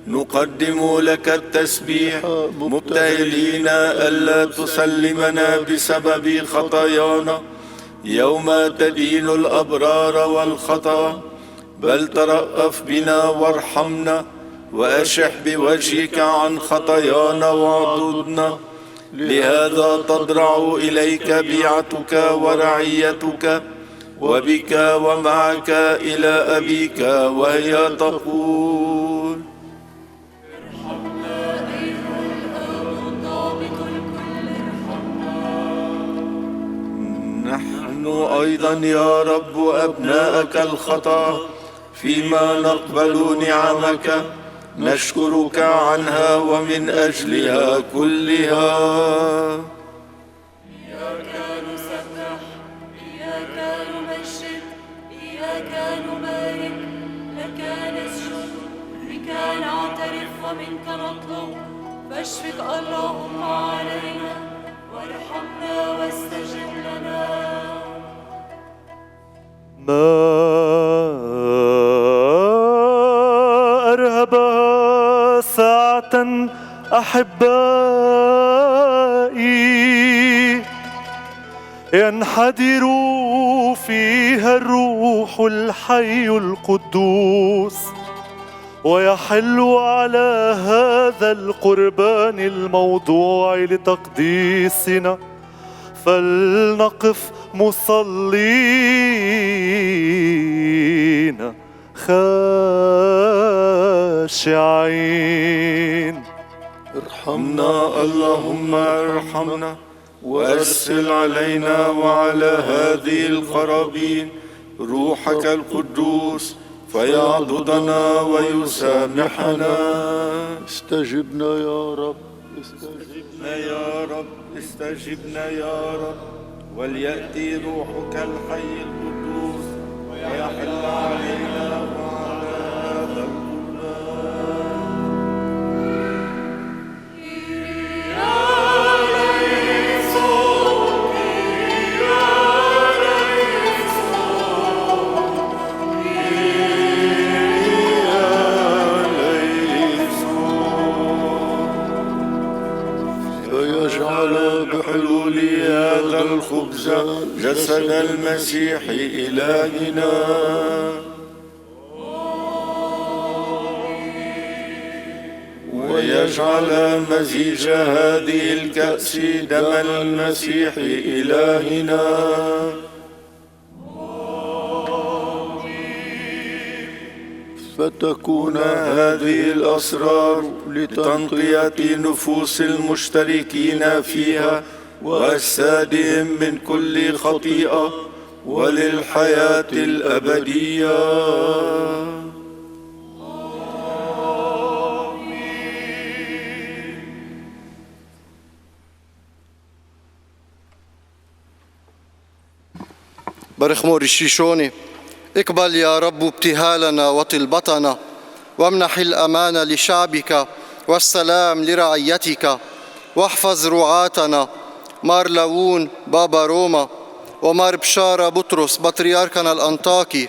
نقدم لك التسبيح مبتهلين ألا تسلمنا بسبب خطايانا يوم تدين الأبرار والخطأ، بل ترأف بنا وارحمنا وأشح بوجهك عن خطايانا واعضدنا. لهذا تضرع إليك بيعتك ورعيتك وبك ومعك إلى أبيك وهي تقول ارحمنا أيها الآب الضابط الكل ارحمنا. نحن أيضا يا رب أبناءك الخطأ فيما نقبل نعمك نشكرك عنها ومن أجلها كلها. إياك نسبح إياك نمجد إياك نبارك لك نسجد بك نعترف ومنك نطلب فاشفق اللهم علينا وارحمنا واستجب لنا. ما أرهبها ساعة أحبائي ينحدر فيها الروح الحي القدوس ويحل على هذا القربان الموضوع لتقديسنا. فلنقف مصلين خاشعين. ارحمنا اللهم ارحمنا، وأرسل علينا وعلى هذه القرابين روحك القدوس فيعضدنا ويسامحنا. استجبنا يا رب، استجبنا يا رب، استجبنا يا رب. وليأتي روحك الحي القدوس ويحل علينا وعلى هذا القربان. بحلول هذا الخبز جسد المسيح إلهنا. ويجعل مزيج هذه الكأس دم المسيح إلهنا. فتكون هذه الأسرار لتنقية نفوس المشتركين فيها وأجسادهم من كل خطيئة وللحياة الأبدية. برخمور الشيشوني، اقبل يا رب ابتهالنا وطلبتنا، وامنح الأمان لشعبك والسلام لرعيتك، واحفظ رعاتنا مار لاوون بابا روما، ومار بشارة بطرس بطريركنا الأنطاكي،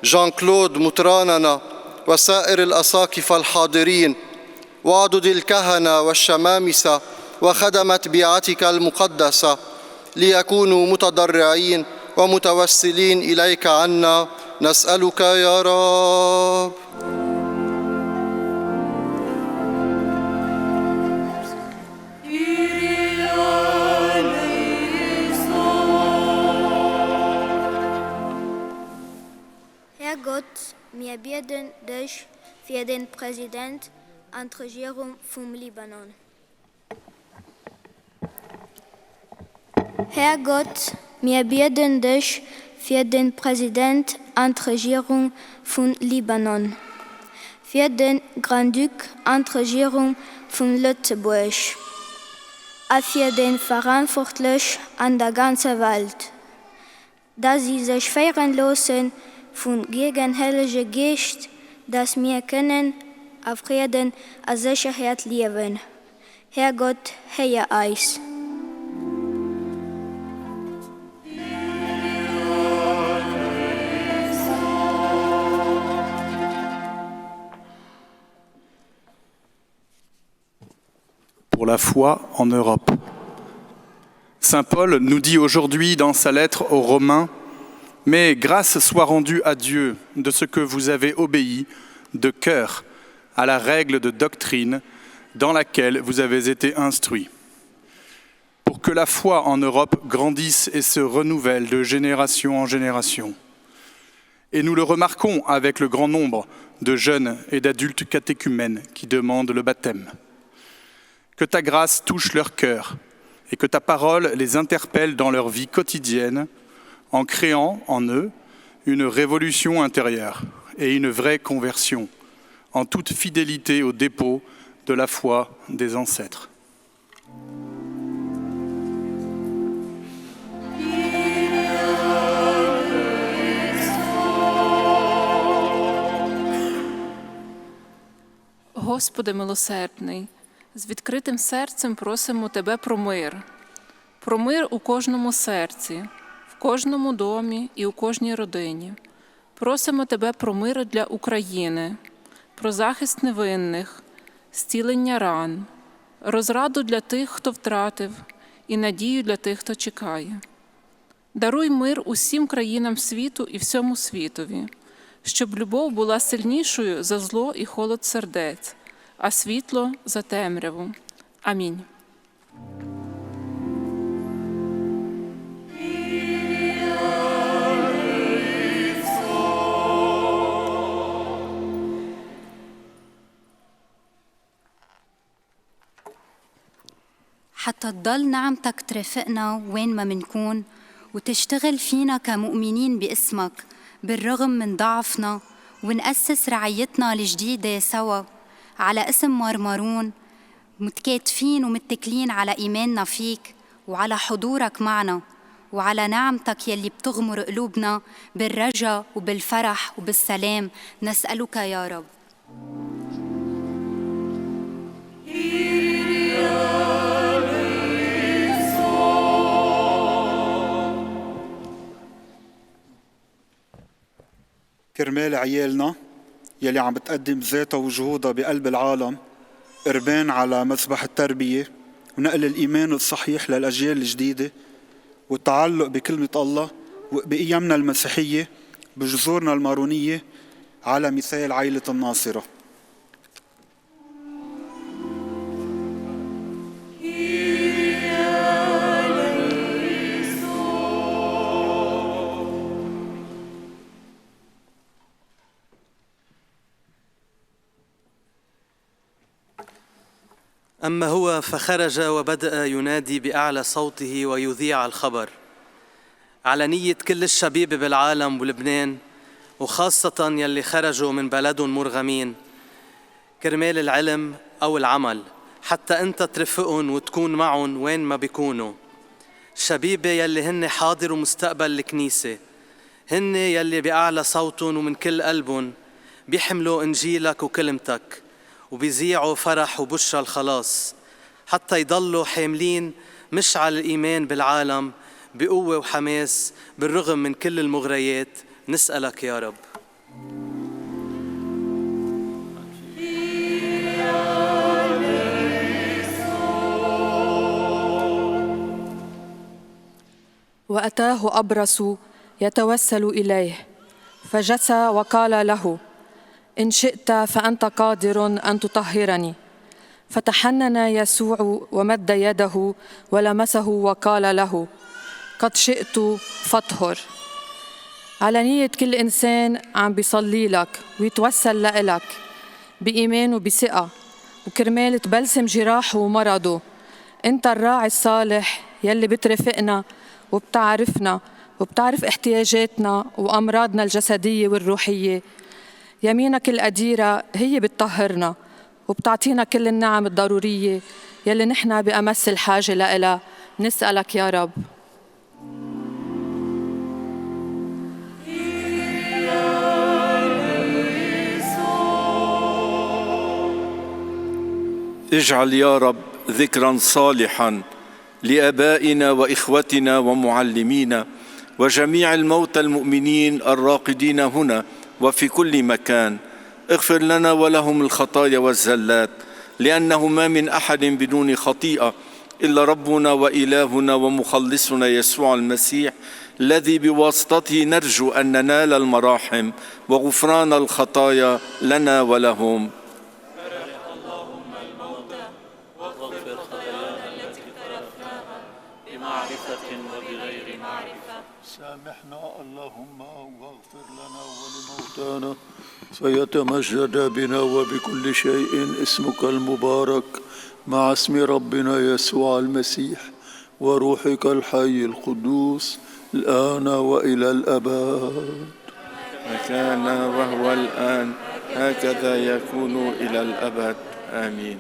جان كلود مطراننا، وسائر الأساقفة الحاضرين، واعضد الكهنة والشمامسة وخدمة بيعتك المقدسة ليكونوا متضرعين ومتوسلين إليك عنا، نسألك يا رب. Herr Gott, wir bitten dich für den Präsident und Regierung vom Libanon. Herr Gott, wir bitten dich für den Präsident und Regierung von Libanon, für den Grand Duc und Regierung von Lützeburg, und für den Verantwortlichen an der ganzen Welt, dass sie sich feiern lassen von gegenherrlicher Geist, dass wir können auf Frieden und Sicherheit leben. Herr Gott, höre uns. Pour la foi en Europe. Saint Paul nous dit aujourd'hui dans sa lettre aux Romains: « Mais grâce soit rendue à Dieu de ce que vous avez obéi de cœur à la règle de doctrine dans laquelle vous avez été instruits, pour que la foi en Europe grandisse et se renouvelle de génération en génération. » Et nous le remarquons avec le grand nombre de jeunes et d'adultes catéchumènes qui demandent le baptême. Que ta grâce touche leur cœur et que ta parole les interpelle dans leur vie quotidienne en créant en eux une révolution intérieure et une vraie conversion en toute fidélité au dépôt de la foi des ancêtres. Господи милосердний, з відкритим серцем просимо Тебе про мир. Про мир у кожному серці, в кожному домі і у кожній родині. Просимо Тебе про мир для України, про захист невинних, зцілення ран, розраду для тих, хто втратив, і надію для тих, хто чекає. Даруй мир усім країнам світу і всьому світові, щоб любов була сильнішою за зло і холод сердець, а світло за темряву. Амінь. حتى تضل نعمتك ترافقنا وين ما منكون وتشتغل فينا كمؤمنين باسمك بالرغم من ضعفنا، ونأسس رعيتنا الجديدة سوا على اسم مرمرون، متكاتفين ومتكلين على إيماننا فيك وعلى حضورك معنا وعلى نعمتك يلي بتغمر قلوبنا بالرجا وبالفرح وبالسلام. نسألك يا رب. كرمال عيالنا يلي عم بتقدم ذاتها وجهودها بقلب العالم، قربان على مسبح التربية ونقل الإيمان الصحيح للأجيال الجديدة والتعلق بكلمة الله وبقيمنا المسيحية بجذورنا المارونية على مثال عائلة الناصرة. أما هو فخرج وبدأ ينادي بأعلى صوته ويذيع الخبر على نية كل الشبيبة بالعالم ولبنان، وخاصة يلي خرجوا من بلدهم مرغمين كرمال العلم أو العمل، حتى أنت ترفقهم وتكون معهم وين ما بيكونوا. الشبيبة يلي هن حاضر ومستقبل الكنيسة، هن يلي بأعلى صوتهم ومن كل قلبهم بيحملوا إنجيلك وكلمتك وبيذيعوا فرح وبشرى الخلاص، حتى يضلوا حاملين مشعل الإيمان بالعالم بقوة وحماس بالرغم من كل المغريات. نسألك يا رب. وأتاه أبرص يتوسل إليه فجثى وقال له: إن شئت فأنت قادر أن تطهرني. فتحنن يسوع ومد يده ولمسه وقال له: قد شئت فاطهر. على نية كل إنسان عم بيصلي لك ويتوسل لك بإيمان وبثقة، وكرمال تبلسم جراحه ومرضه. أنت الراعي الصالح يلي بترافقنا وبتعرفنا وبتعرف احتياجاتنا وأمراضنا الجسدية والروحية. يمينك القديرة هي بتطهرنا وبتعطينا كل النعم الضرورية يلي نحن بأمس الحاجة لإلها. نسألك يا رب. اجعل يا رب ذكرا صالحا لآبائنا وإخوتنا ومعلمينا وجميع الموتى المؤمنين الراقدين هنا وفي كل مكان. اغفر لنا ولهم الخطايا والزلات، لأنه ما من أحد بدون خطيئة إلا ربنا وإلهنا ومخلصنا يسوع المسيح، الذي بواسطته نرجو أن ننال المراحم وغفران الخطايا لنا ولهم. اللهم الموتى واغفر خطايانا التي اقترفناها بمعرفة وبغير معرفة. سامحنا اللهم واغفر لنا ولموتانا، فيتمجد بنا وبكل شيء اسمك المبارك مع اسم ربنا يسوع المسيح وروحك الحي القدوس الآن وإلى الأبد. كان وهو الآن هكذا يكون إلى الأبد. آمين.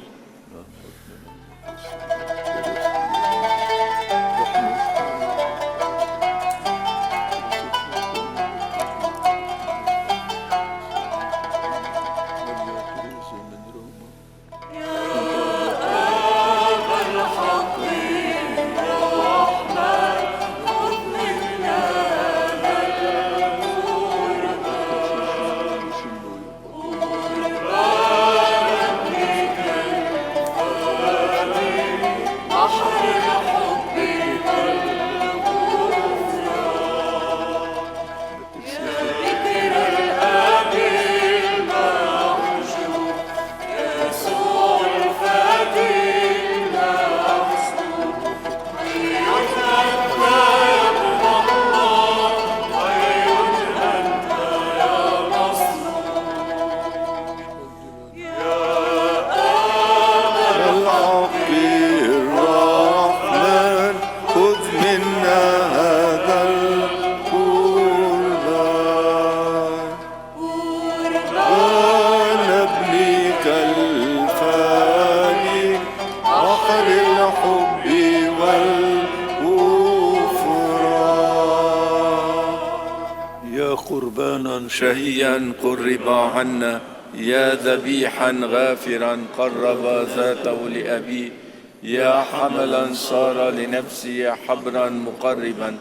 بحر الحب والغفران. يا قربانا شهيا قرب عنا، يا ذبيحا غافرا قرب ذاته لأبيه، يا حملا صار لنفسي حبرا مقربا،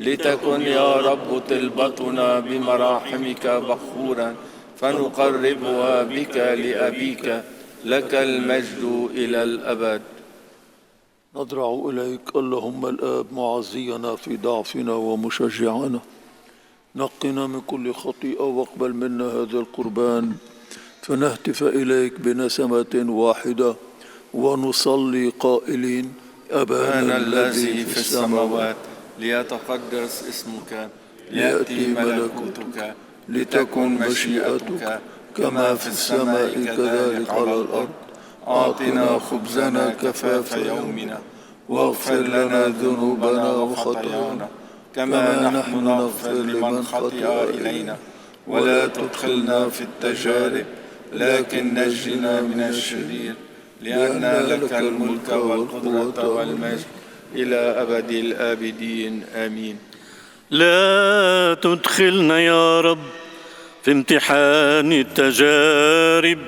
لتكن يا رب طلبتنا بمراحمك بخورا، فنقربها بك لأبيك، لك المجد إلى الأبد. نضرع إليك اللهم الآب معزينا في ضعفنا ومشجعنا، نقنا من كل خطيئة واقبل منا هذا القربان، فنهتف إليك بنسمة واحدة ونصلي قائلين: أبانا الذي في السماوات، ليتقدس اسمك، ليأتي ملكوتك، لتكن مشيئتك كما في السماء كذلك على الأرض. أعطنا خبزنا كفاف يومنا، واغفر لنا ذنوبنا وخطايانا كما نحن نغفر لمن خطئ إلينا، ولا تدخلنا في التجارب لكن نجنا من الشرير، لأن لك الملك والقدرة والمجد إلى أبد الآبدين آمين. لا تدخلنا يا رب في امتحان التجارب،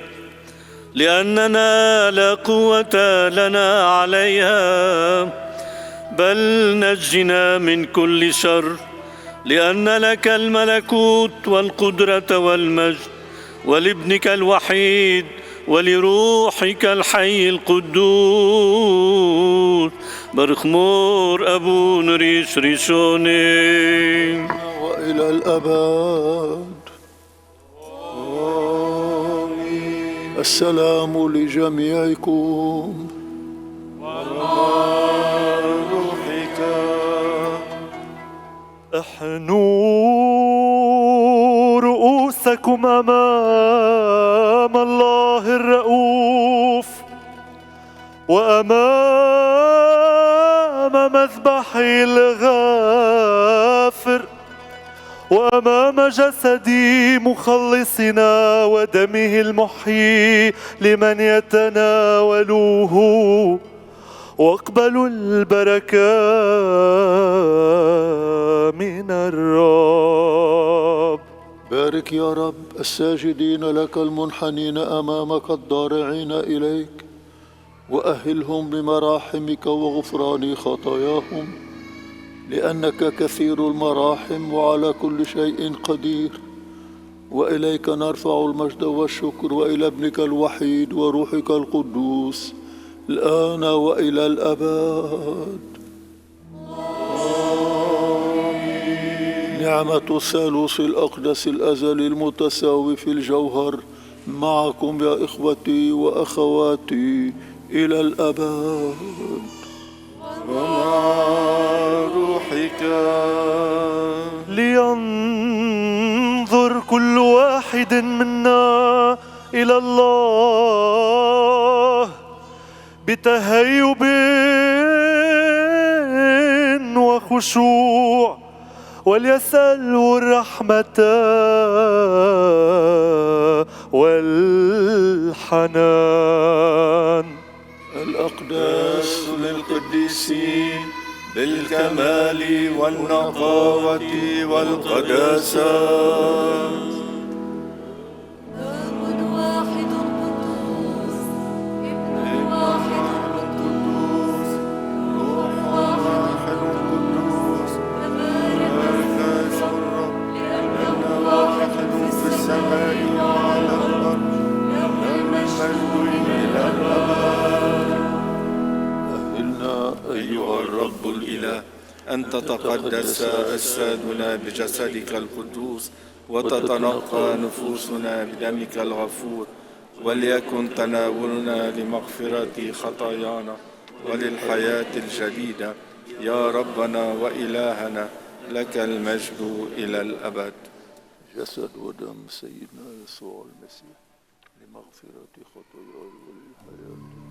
لأننا لا قوة لنا عليها، بل نجنا من كل شر، لأن لك الملكوت والقدرة والمجد، ولابنك الوحيد ولروحك الحي القدوس برخمور أبو نريش ريشوني وإلى الأبد. السلام لجميعكم. روحك احنوا رؤوسكم أمام الله الرؤوف وأمام مذبحه الغافر وأمام جسد مخلصنا ودمه المحيي لمن يتناوله، واقبلوا البركة من الرب. بارك يا رب الساجدين لك المنحنين أمامك الضارعين إليك، وأهلهم بمراحمك وغفران خطاياهم، لأنك كثير المراحم وعلى كل شيء قدير. وإليك نرفع المجد والشكر، وإلى ابنك الوحيد وروحك القدوس الآن وإلى الأبد. نعمة الثالوث الأقدس الأزلي المتساوي في الجوهر معكم يا إخوتي وأخواتي إلى الأبد. ومع روحك. لينظر كل واحد منا إلى الله بتهيب وخشوع، وليسألوا الرحمة والحنان. الأقداس للقديسين بالكمال والنقاوة والقداسة. أيها الرب الإله، أن تتقدس أجسادنا بجسدك القدوس، وتتنقى نفوسنا بدمك الغفور، وليكن تناولنا لمغفرة خطايانا وللحياة الجديدة، يا ربنا وإلهنا، لك المجد إلى الأبد. جسد ودم سيدنا يسوع المسيح لمغفرة خطاياي وللحياة الأبدية.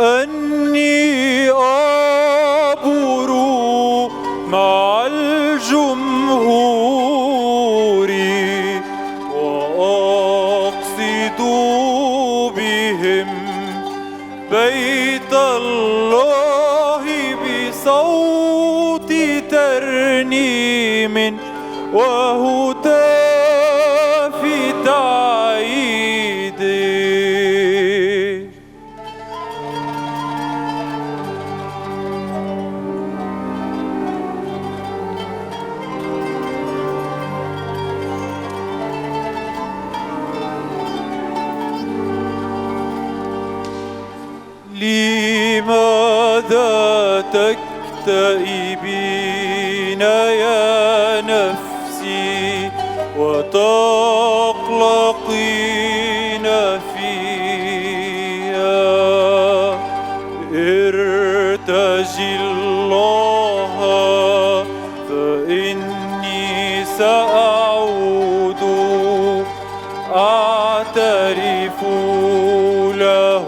أني أعبر مع الجمهور وأقصد بهم بيت الله بصوت ترنيم وهتاف تعيد. لماذا تكتئبين يا نفسي وتقلقين فيا؟ ارتجي الله فإني سأعود أعترف له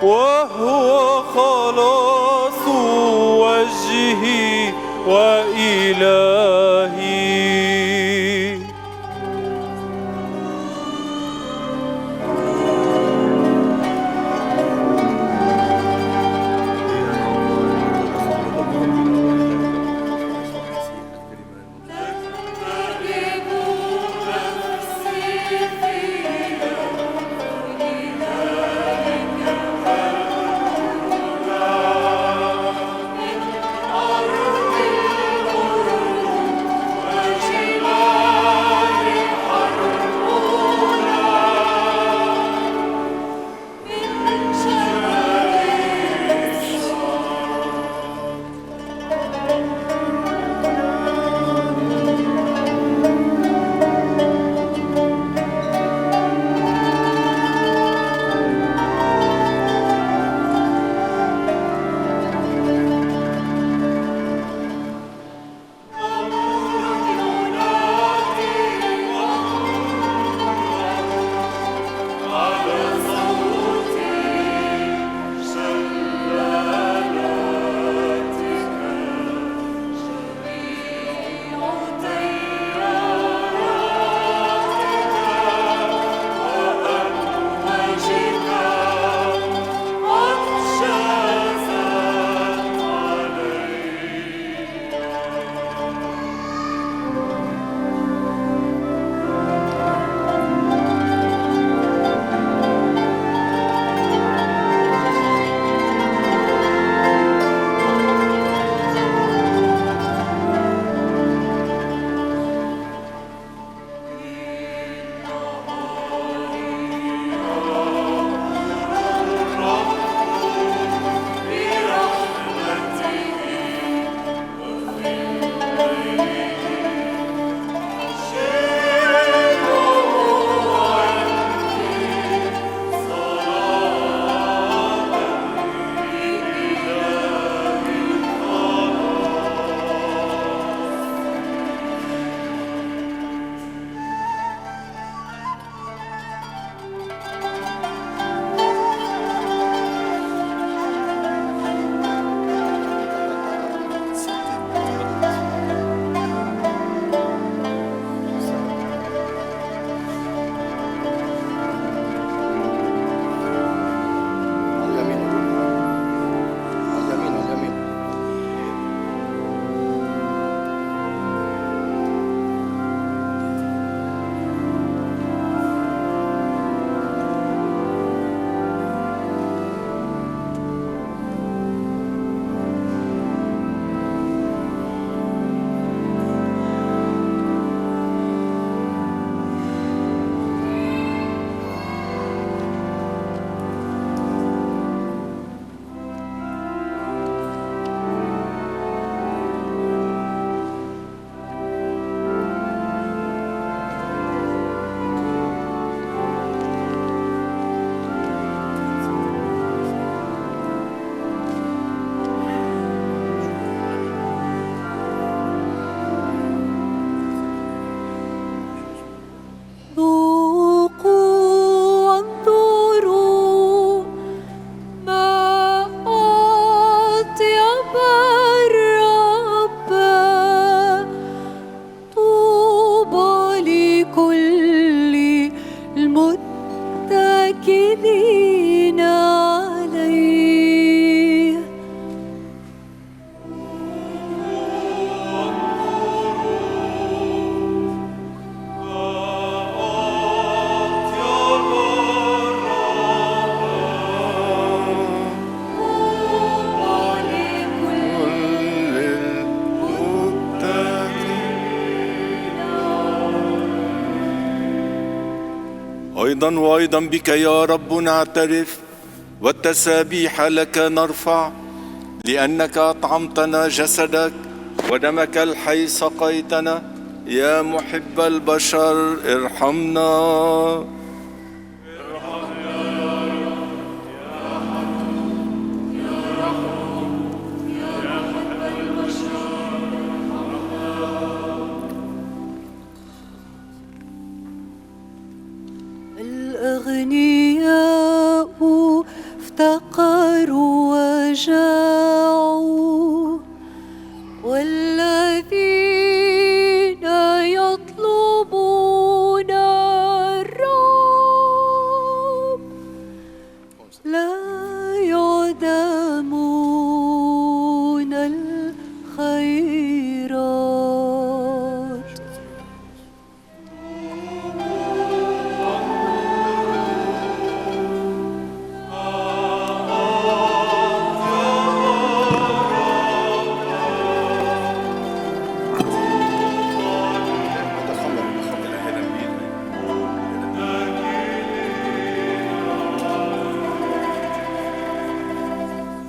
وهو خلاص وجهي وإلهي. أرض الغربة أيضا وأيضا بك يا رب نعترف والتسابيح لك نرفع، لأنك أطعمتنا جسدك ودمك الحي سقيتنا. يا محب البشر ارحمنا. الأغنياء افتقروا وجاعوا، والذين يطلبون الرب لا يعدمون الخيرات.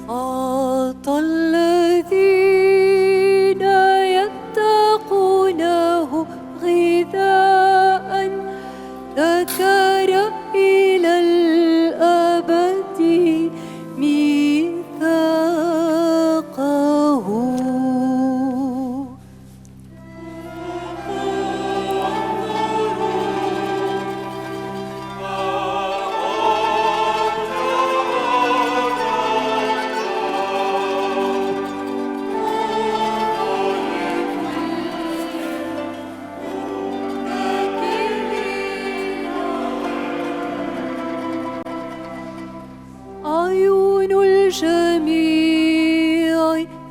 أعطى الذين يتقونه غذاء ذكر إلى الأبد ميثاقه. عيون الجميع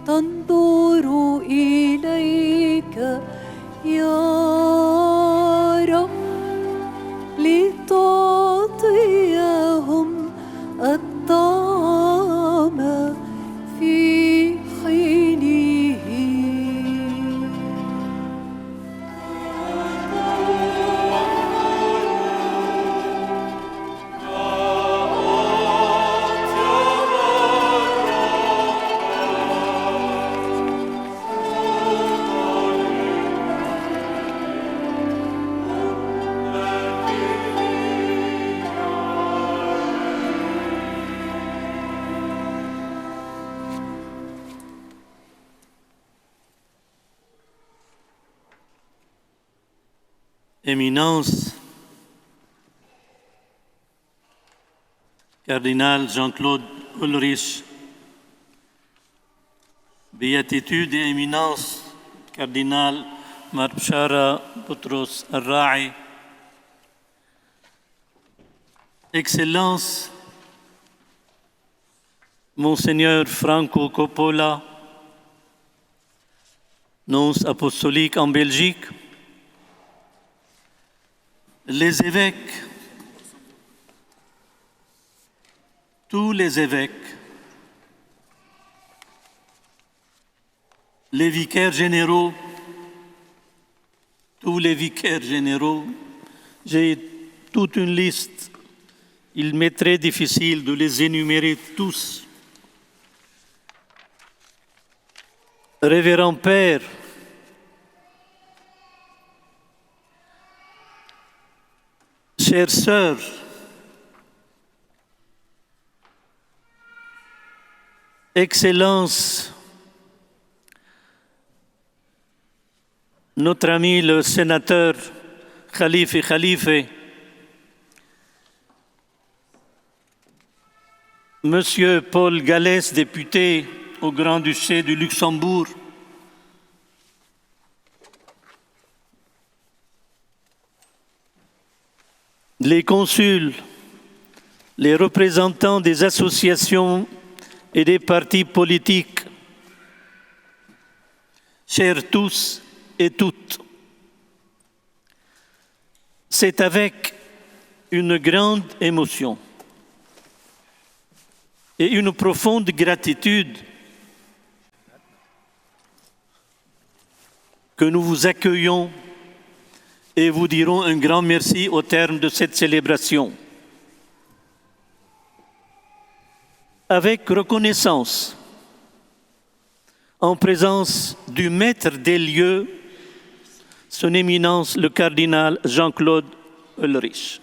تنظر إليك يا رب، لتعطيهم الطعام في حينه. Éminence, Cardinal Jean-Claude Ulrich, Béatitude et Éminence, Cardinal Marbshara Boutros Arraï, Excellence, Monseigneur Franco Coppola, nonce apostolique en Belgique, les évêques, tous les évêques, les vicaires généraux, tous les vicaires généraux, j'ai toute une liste. Il m'est très difficile de les énumérer tous. Révérend Père, chères sœurs, Excellences, notre ami le sénateur Khalife Khalife, Monsieur Paul Gallès, député au Grand-Duché du Luxembourg, les consuls, les représentants des associations et des partis politiques, chers tous et toutes, c'est avec une grande émotion et une profonde gratitude que nous vous accueillons et vous diront un grand merci au terme de cette célébration. Avec reconnaissance, en présence du maître des lieux, son éminence le cardinal Jean-Claude Ulrich.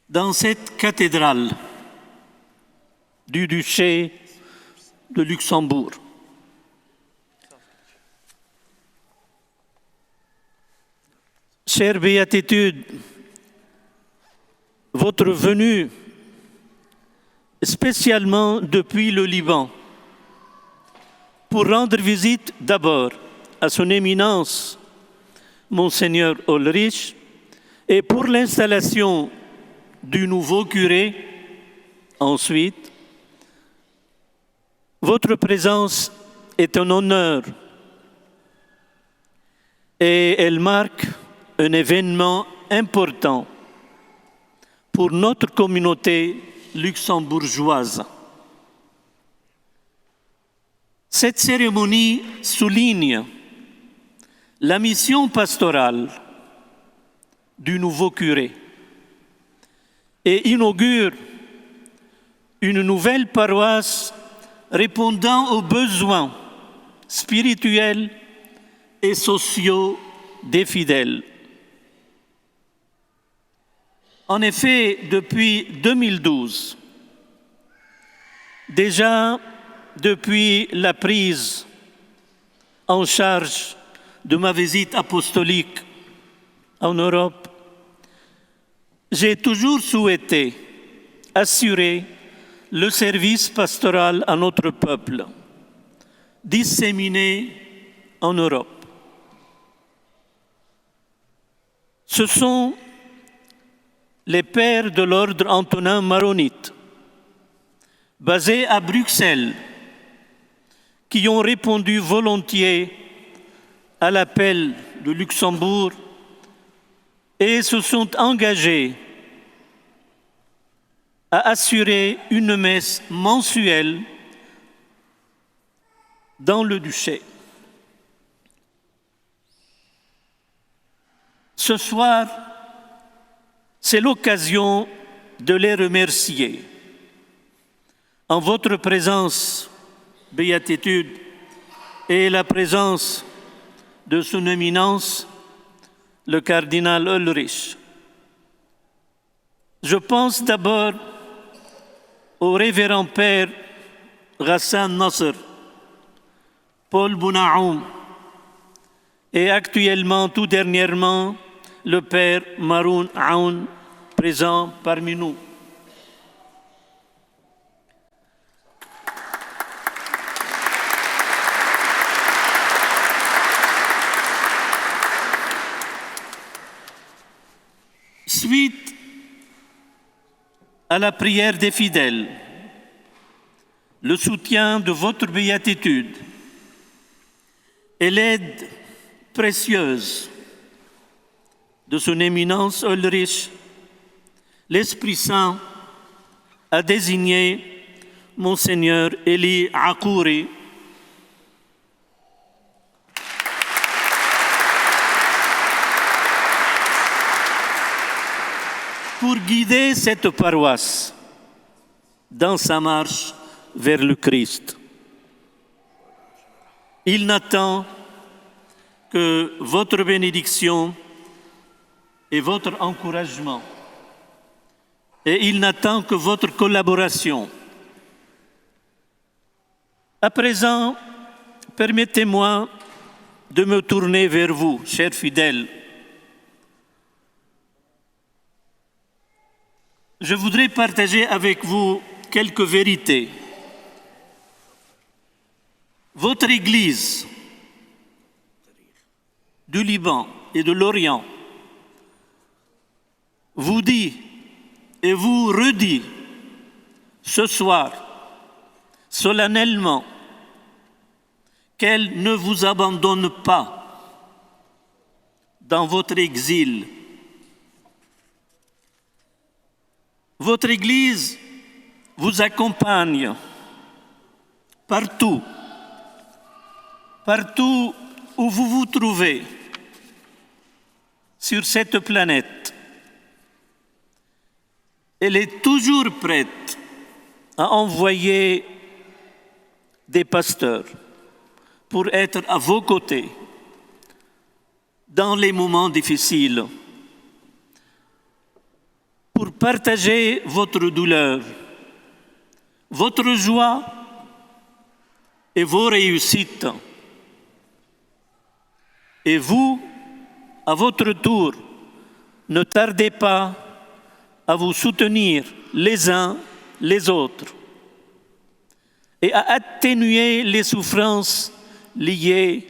Dans cette cathédrale du duché de Luxembourg, chère béatitude, votre venue, spécialement depuis le Liban, pour rendre visite d'abord à son éminence, Monseigneur Ulrich, et pour l'installation du nouveau curé, ensuite, votre présence est un honneur et elle marque un événement important pour notre communauté luxembourgeoise. Cette cérémonie souligne la mission pastorale du nouveau curé et inaugure une nouvelle paroisse répondant aux besoins spirituels et sociaux des fidèles. En effet, depuis 2012, déjà depuis la prise en charge de ma visite apostolique en Europe, j'ai toujours souhaité assurer le service pastoral à notre peuple, disséminé en Europe. Ce sont les pères de l'ordre Antonin Maronite, basés à Bruxelles, qui ont répondu volontiers à l'appel de Luxembourg et se sont engagés à assurer une messe mensuelle dans le duché. Ce soir, c'est l'occasion de les remercier. En votre présence, béatitude, et la présence de son éminence, le cardinal Ulrich. Je pense d'abord au révérend père Ghassan Nasser, Paul Bounaoum, et actuellement, tout dernièrement, le père Maroun Aoun, présent parmi nous. Suite à la prière des fidèles, le soutien de votre béatitude et l'aide précieuse de son éminence Ulrich, l'Esprit Saint a désigné Monseigneur Eli Akouri pour guider cette paroisse dans sa marche vers le Christ. Il n'attend que votre bénédiction et votre encouragement. Et il n'attend que votre collaboration. À présent, permettez-moi de me tourner vers vous, chers fidèles. Je voudrais partager avec vous quelques vérités. Votre Église du Liban et de l'Orient vous dit et vous redit ce soir solennellement qu'elle ne vous abandonne pas dans votre exil. Votre Église vous accompagne partout où vous vous trouvez, sur cette planète. Elle est toujours prête à envoyer des pasteurs pour être à vos côtés dans les moments difficiles, pour partager votre douleur, votre joie et vos réussites. Et vous, à votre tour, ne tardez pas à vous soutenir les uns les autres et à atténuer les souffrances liées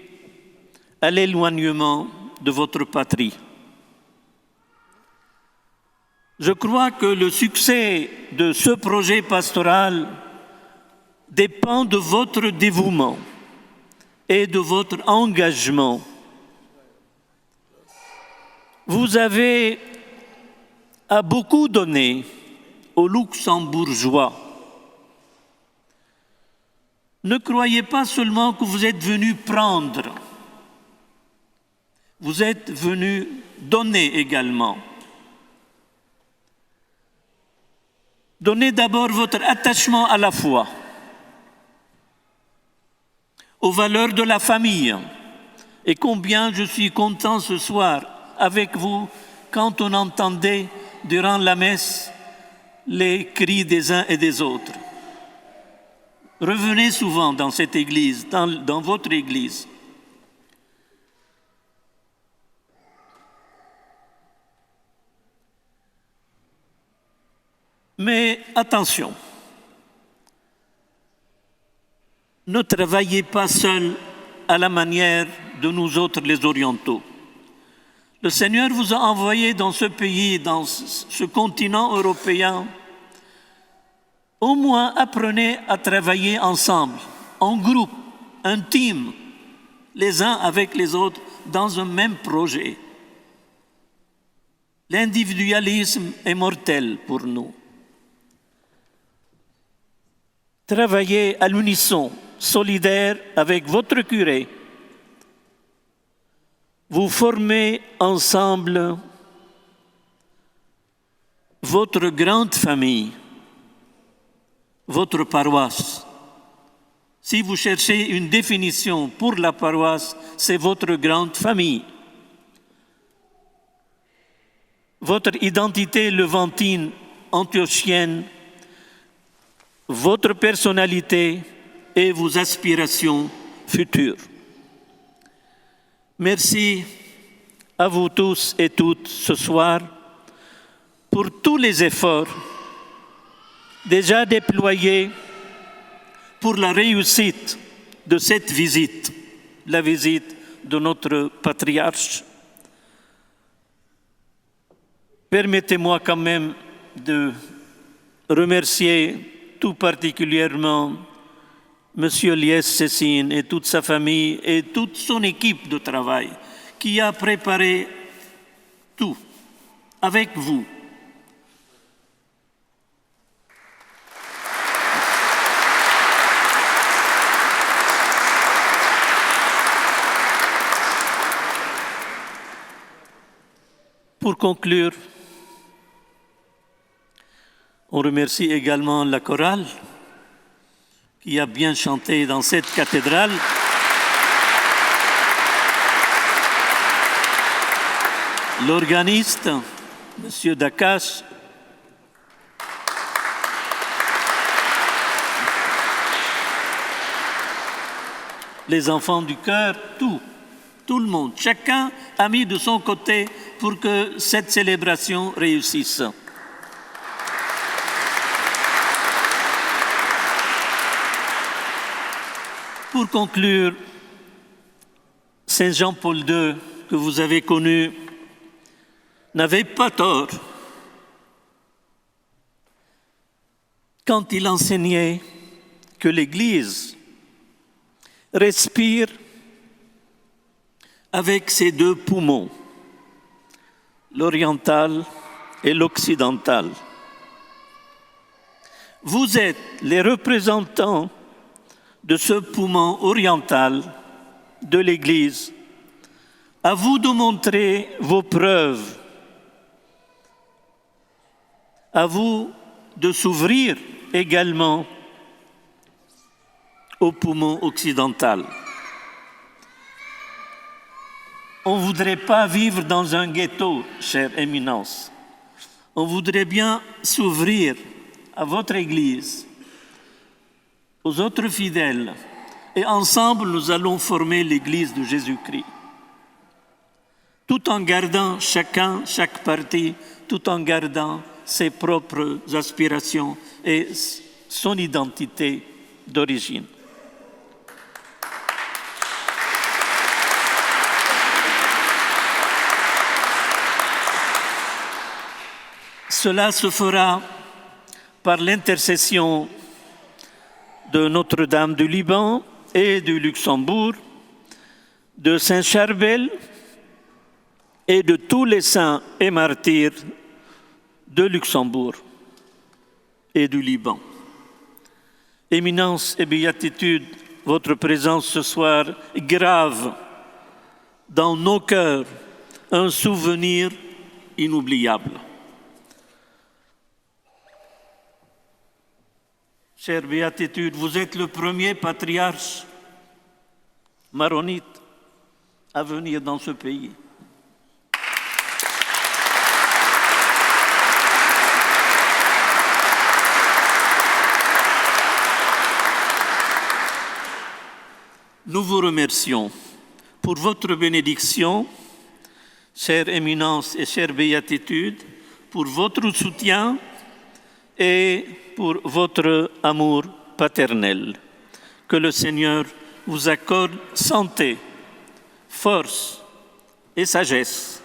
à l'éloignement de votre patrie. Je crois que le succès de ce projet pastoral dépend de votre dévouement et de votre engagement. Vous avez à beaucoup donné aux Luxembourgeois. Ne croyez pas seulement que vous êtes venus prendre, vous êtes venus donner également. Donnez d'abord votre attachement à la foi, aux valeurs de la famille. Et combien je suis content ce soir avec vous quand on entendait durant la messe les cris des uns et des autres. Revenez souvent dans cette église, dans votre église. Mais attention, ne travaillez pas seul à la manière de nous autres les orientaux. Le Seigneur vous a envoyé dans ce pays, dans ce continent européen. Au moins apprenez à travailler ensemble, en groupe, un team, les uns avec les autres, dans un même projet. L'individualisme est mortel pour nous. Travaillez à l'unisson, solidaire avec votre curé. Vous formez ensemble votre grande famille, votre paroisse. Si vous cherchez une définition pour la paroisse, c'est votre grande famille. Votre identité levantine, antiochienne, votre personnalité et vos aspirations futures. Merci à vous tous et toutes ce soir pour tous les efforts déjà déployés pour la réussite de cette visite, la visite de notre patriarche. Permettez-moi quand même de remercier tout particulièrement M. Lies Cessine et toute sa famille et toute son équipe de travail qui a préparé tout avec vous. Pour conclure, on remercie également la chorale qui a bien chanté dans cette cathédrale. L'organiste, M. Dakash. Les enfants du chœur, tout le monde. Chacun a mis de son côté pour que cette célébration réussisse. Pour conclure, Saint Jean-Paul II, que vous avez connu, n'avait pas tort quand il enseignait que l'Église respire avec ses deux poumons, l'oriental et l'occidental. Vous êtes les représentants de ce poumon oriental de l'Église À vous de montrer vos preuves. À vous de s'ouvrir également au poumon occidental. On ne voudrait pas vivre dans un ghetto, chère Éminence. On voudrait bien s'ouvrir à votre Église, aux autres fidèles, et ensemble nous allons former l'Église de Jésus-Christ. Tout en gardant chaque parti, tout en gardant ses propres aspirations et son identité d'origine. Cela se fera par l'intercession de Notre-Dame du Liban et du Luxembourg, de Saint-Charbel et de tous les saints et martyrs de Luxembourg et du Liban. Éminence et béatitude, votre présence ce soir grave dans nos cœurs un souvenir inoubliable. Chère béatitude, vous êtes le premier patriarche maronite à venir dans ce pays. Nous vous remercions pour votre bénédiction, chère Éminence et chère Béatitude, pour votre soutien et pour votre amour paternel. Que le Seigneur vous accorde santé, force et sagesse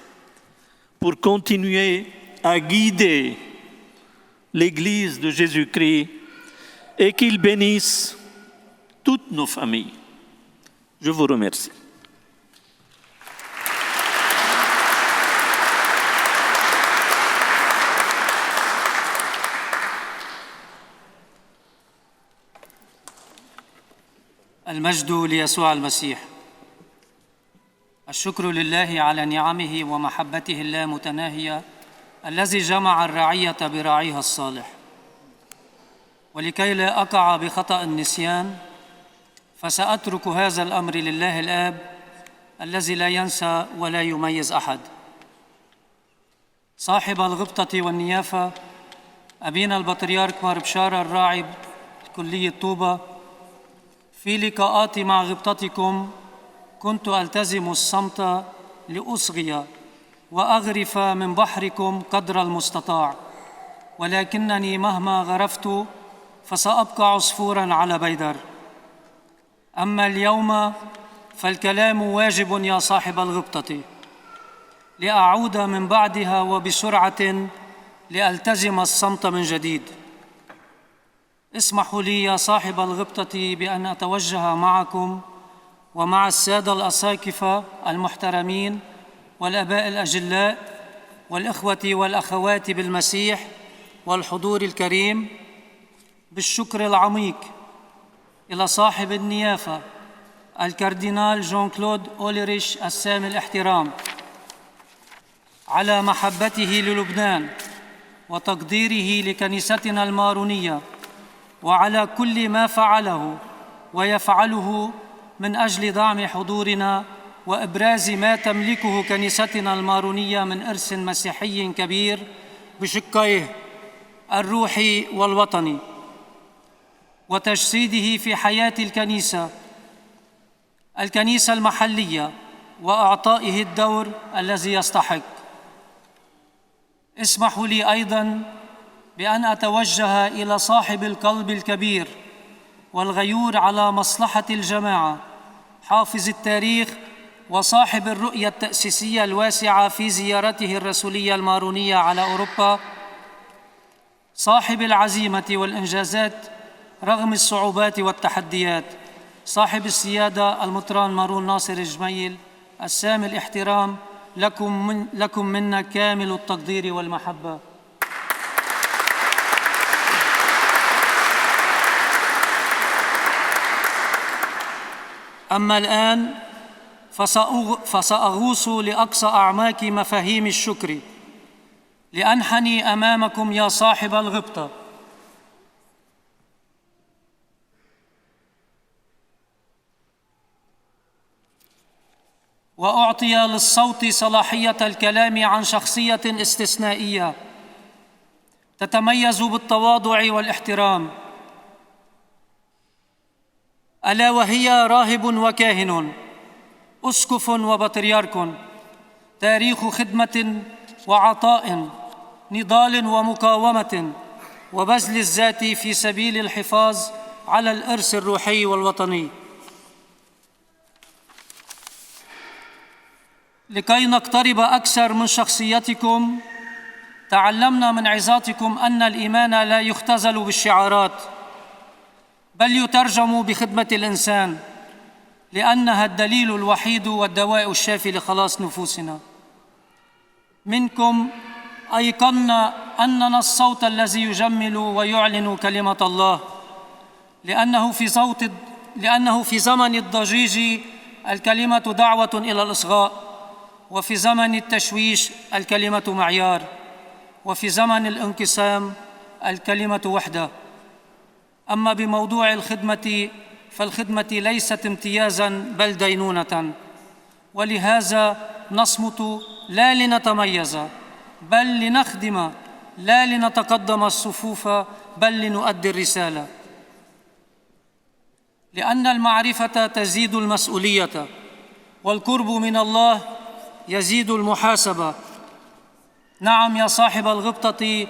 pour continuer à guider l'Église de Jésus-Christ et qu'il bénisse toutes nos familles. Je vous remercie. المجد ليسوع المسيح. الشكر لله على نعمه ومحبته اللامتناهية الذي جمع الرعية براعيها الصالح. ولكي لا أقع بخطأ النسيان فسأترك هذا الأمر لله الآب الذي لا ينسى ولا يميز أحد. صاحب الغبطة والنيافة أبينا البطريرك مار بشارة الراعي بكلية طوبة، في لقاءاتي مع غبطتكم كنت ألتزم الصمت لأصغي وأغرف من بحركم قدر المستطاع، ولكنني مهما غرفت فسأبقى عصفوراً على بيدر. أما اليوم فالكلام واجب يا صاحب الغبطة، لأعود من بعدها وبسرعة لألتزم الصمت من جديد. اسمحوا لي يا صاحب الغبطة بأن أتوجه معكم ومع السادة الأساقفة المحترمين والآباء الأجلاء والإخوة والأخوات بالمسيح والحضور الكريم بالشكر العميق إلى صاحب النيافة الكاردينال جون كلود أوليريش السامي الاحترام على محبته للبنان وتقديره لكنيستنا المارونية، وعلى كل ما فعله ويفعله من أجل دعم حضورنا وإبراز ما تملكه كنيستنا المارونية من إرث مسيحي كبير بشقيه الروحي والوطني، وتجسيده في حياة الكنيسة المحلية وإعطائه الدور الذي يستحق. اسمحوا لي أيضاً بأن أتوجه إلى صاحب القلب الكبير والغيور على مصلحة الجماعة، حافظ التاريخ وصاحب الرؤية التأسيسية الواسعة في زيارته الرسولية المارونية على أوروبا، صاحب العزيمة والإنجازات رغم الصعوبات والتحديات، صاحب السيادة المطران مارون ناصر الجميل السامي الاحترام، لكم منا كامل التقدير والمحبة. أما الآن فسأغوص لأقصى أعماق مفاهيم الشكر لأنحني أمامكم يا صاحب الغبطة وأعطي للصوت صلاحية الكلام عن شخصية استثنائية تتميز بالتواضع والاحترام، ألا وهي راهب وكاهن، أسقف وبطريرك، تاريخ خدمة وعطاء، نضال ومقاومة، وبذل الذات في سبيل الحفاظ على الإرث الروحي والوطني. لكي نقترب أكثر من شخصيتكم، تعلمنا من عظاتكم أن الإيمان لا يختزل بالشعارات، بل يترجم بخدمة الإنسان، لأنها الدليل الوحيد والدواء الشافي لخلاص نفوسنا. منكم أيقنا أننا الصوت الذي يجمل ويعلن كلمة الله، لأنه في زمن الضجيج الكلمة دعوة إلى الإصغاء، وفي زمن التشويش الكلمة معيار، وفي زمن الانقسام الكلمة وحدة. أما بموضوع الخدمة فالخدمة ليست امتيازاً بل دينونة، ولهذا نصمت لا لنتميز بل لنخدم، لا لنتقدم الصفوف بل لنؤدي الرسالة. لأن المعرفة تزيد المسؤولية، والقرب من الله يزيد المحاسبة. نعم يا صاحب الغبطة،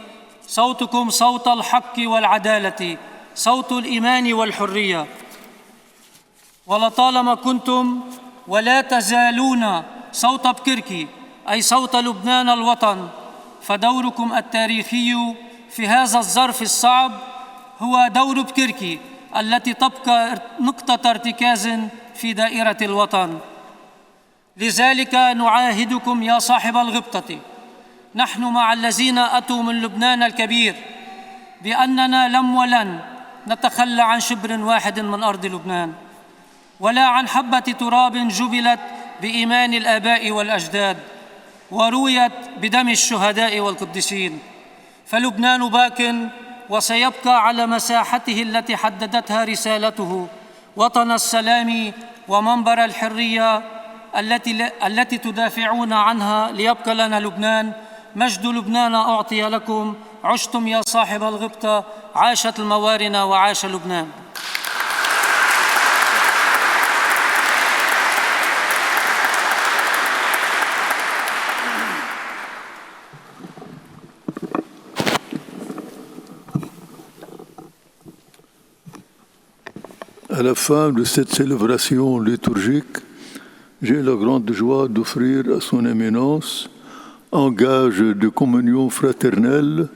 صوتكم صوت الحق والعدالة، صوت الإيمان والحرية. ولطالما كنتم ولا تزالون صوت بكركي، أي صوت لبنان الوطن، فدوركم التاريخي في هذا الظرف الصعب هو دور بكركي التي تبقى نقطة ارتكاز في دائرة الوطن. لذلك نعاهدكم يا صاحب الغبطة، نحن مع الذين أتوا من لبنان الكبير، بأننا لم ولن نتخلى عن شبر واحد من أرض لبنان، ولا عن حبة تراب جبلت بإيمان الآباء والأجداد ورويت بدم الشهداء والقديسين. فلبنان باق وسيبقى على مساحته التي حددتها رسالته، وطن السلام ومنبر الحرية التي تدافعون عنها ليبقى لنا لبنان. مجد لبنان أعطي لكم، عشتم يا صاحب الغبطة، عاشت الموارنة وعاش لبنان. À la fin de cette célébration liturgique, j'ai la grande joie d'offrir à son éminence, en gage de communion fraternelle,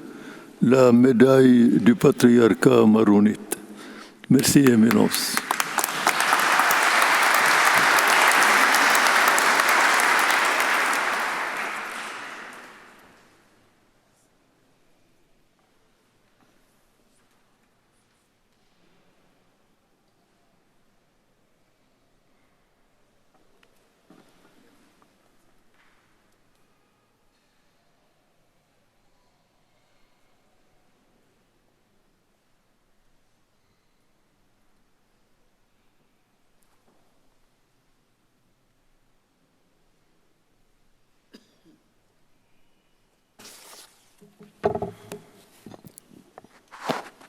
la médaille du patriarcat maronite. Merci, éminence.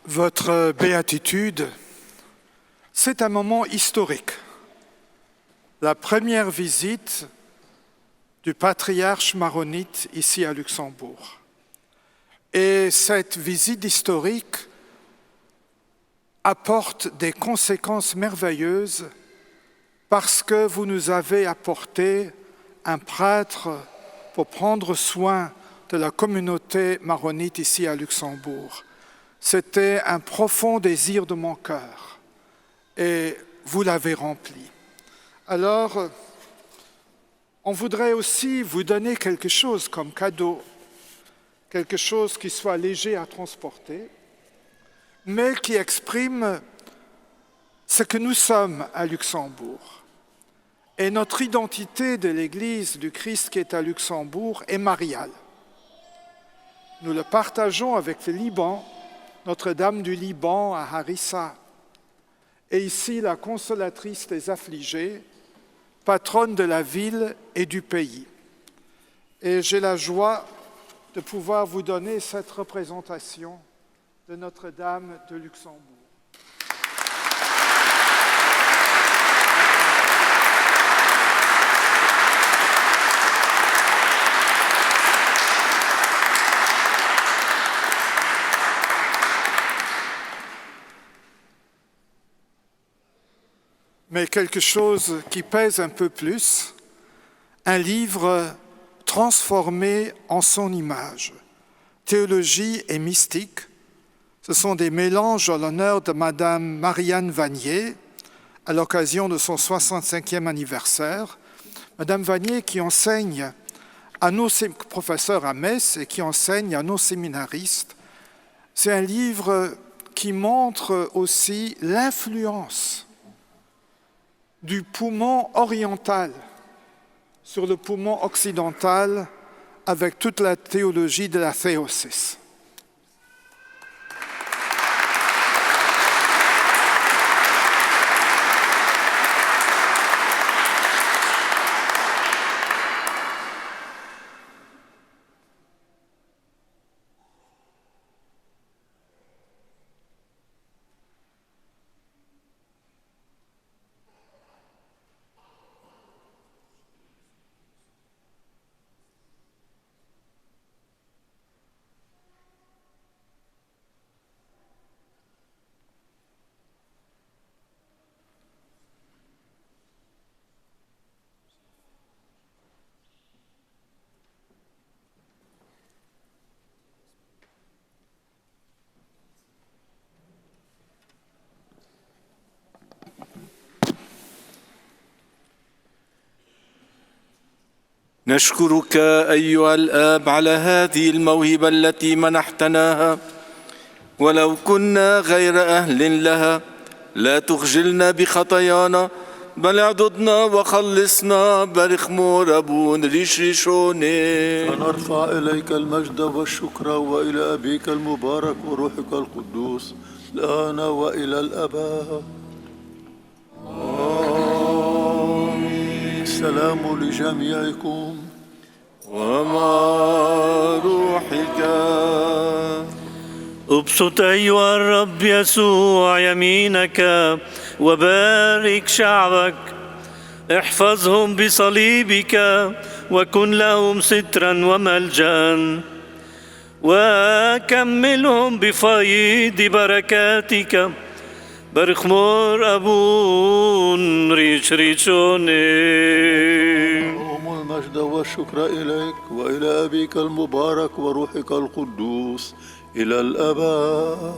Votre béatitude, c'est un moment historique. La première visite du patriarche maronite ici à Luxembourg. Et cette visite historique apporte des conséquences merveilleuses parce que vous nous avez apporté un prêtre pour prendre soin de la communauté maronite ici à Luxembourg. C'était un profond désir de mon cœur et vous l'avez rempli. Alors, on voudrait aussi vous donner quelque chose comme cadeau, quelque chose qui soit léger à transporter, mais qui exprime ce que nous sommes à Luxembourg. Et notre identité de l'Église du Christ qui est à Luxembourg est mariale. Nous le partageons avec le Liban, Notre-Dame du Liban à Harissa, et ici la consolatrice des affligés, patronne de la ville et du pays. Et j'ai la joie de pouvoir vous donner cette représentation de Notre-Dame de Luxembourg. Mais quelque chose qui pèse un peu plus, un livre transformé en son image. Théologie et mystique, ce sont des mélanges en l'honneur de Madame Marianne Vanier, à l'occasion de son 65e anniversaire. Madame Vanier qui enseigne à nos professeurs à Metz et qui enseigne à nos séminaristes. C'est un livre qui montre aussi l'influence du poumon oriental sur le poumon occidental avec toute la théologie de la théosis. نشكرك أيها الآب على هذه الموهبة التي منحتناها، ولو كنا غير أهل لها لا تخجلنا بخطايانا، بل اعضدنا وخلصنا برخمور أبون ريشريشوني. فنرفع إليك المجد والشكر وإلى أبيك المبارك وروحك القدوس الآن وإلى الأبد. السلام لجميعكم ومع روحك. ابسط أيها الرب يسوع يمينك وبارك شعبك، احفظهم بصليبك وكن لهم سترا وملجأ، وكملهم بفيض بركاتك برخمور أبون ريشريشوني. المجد والشكر إليك وإلى أبيك المبارك وروحك القدوس إلى الأبد.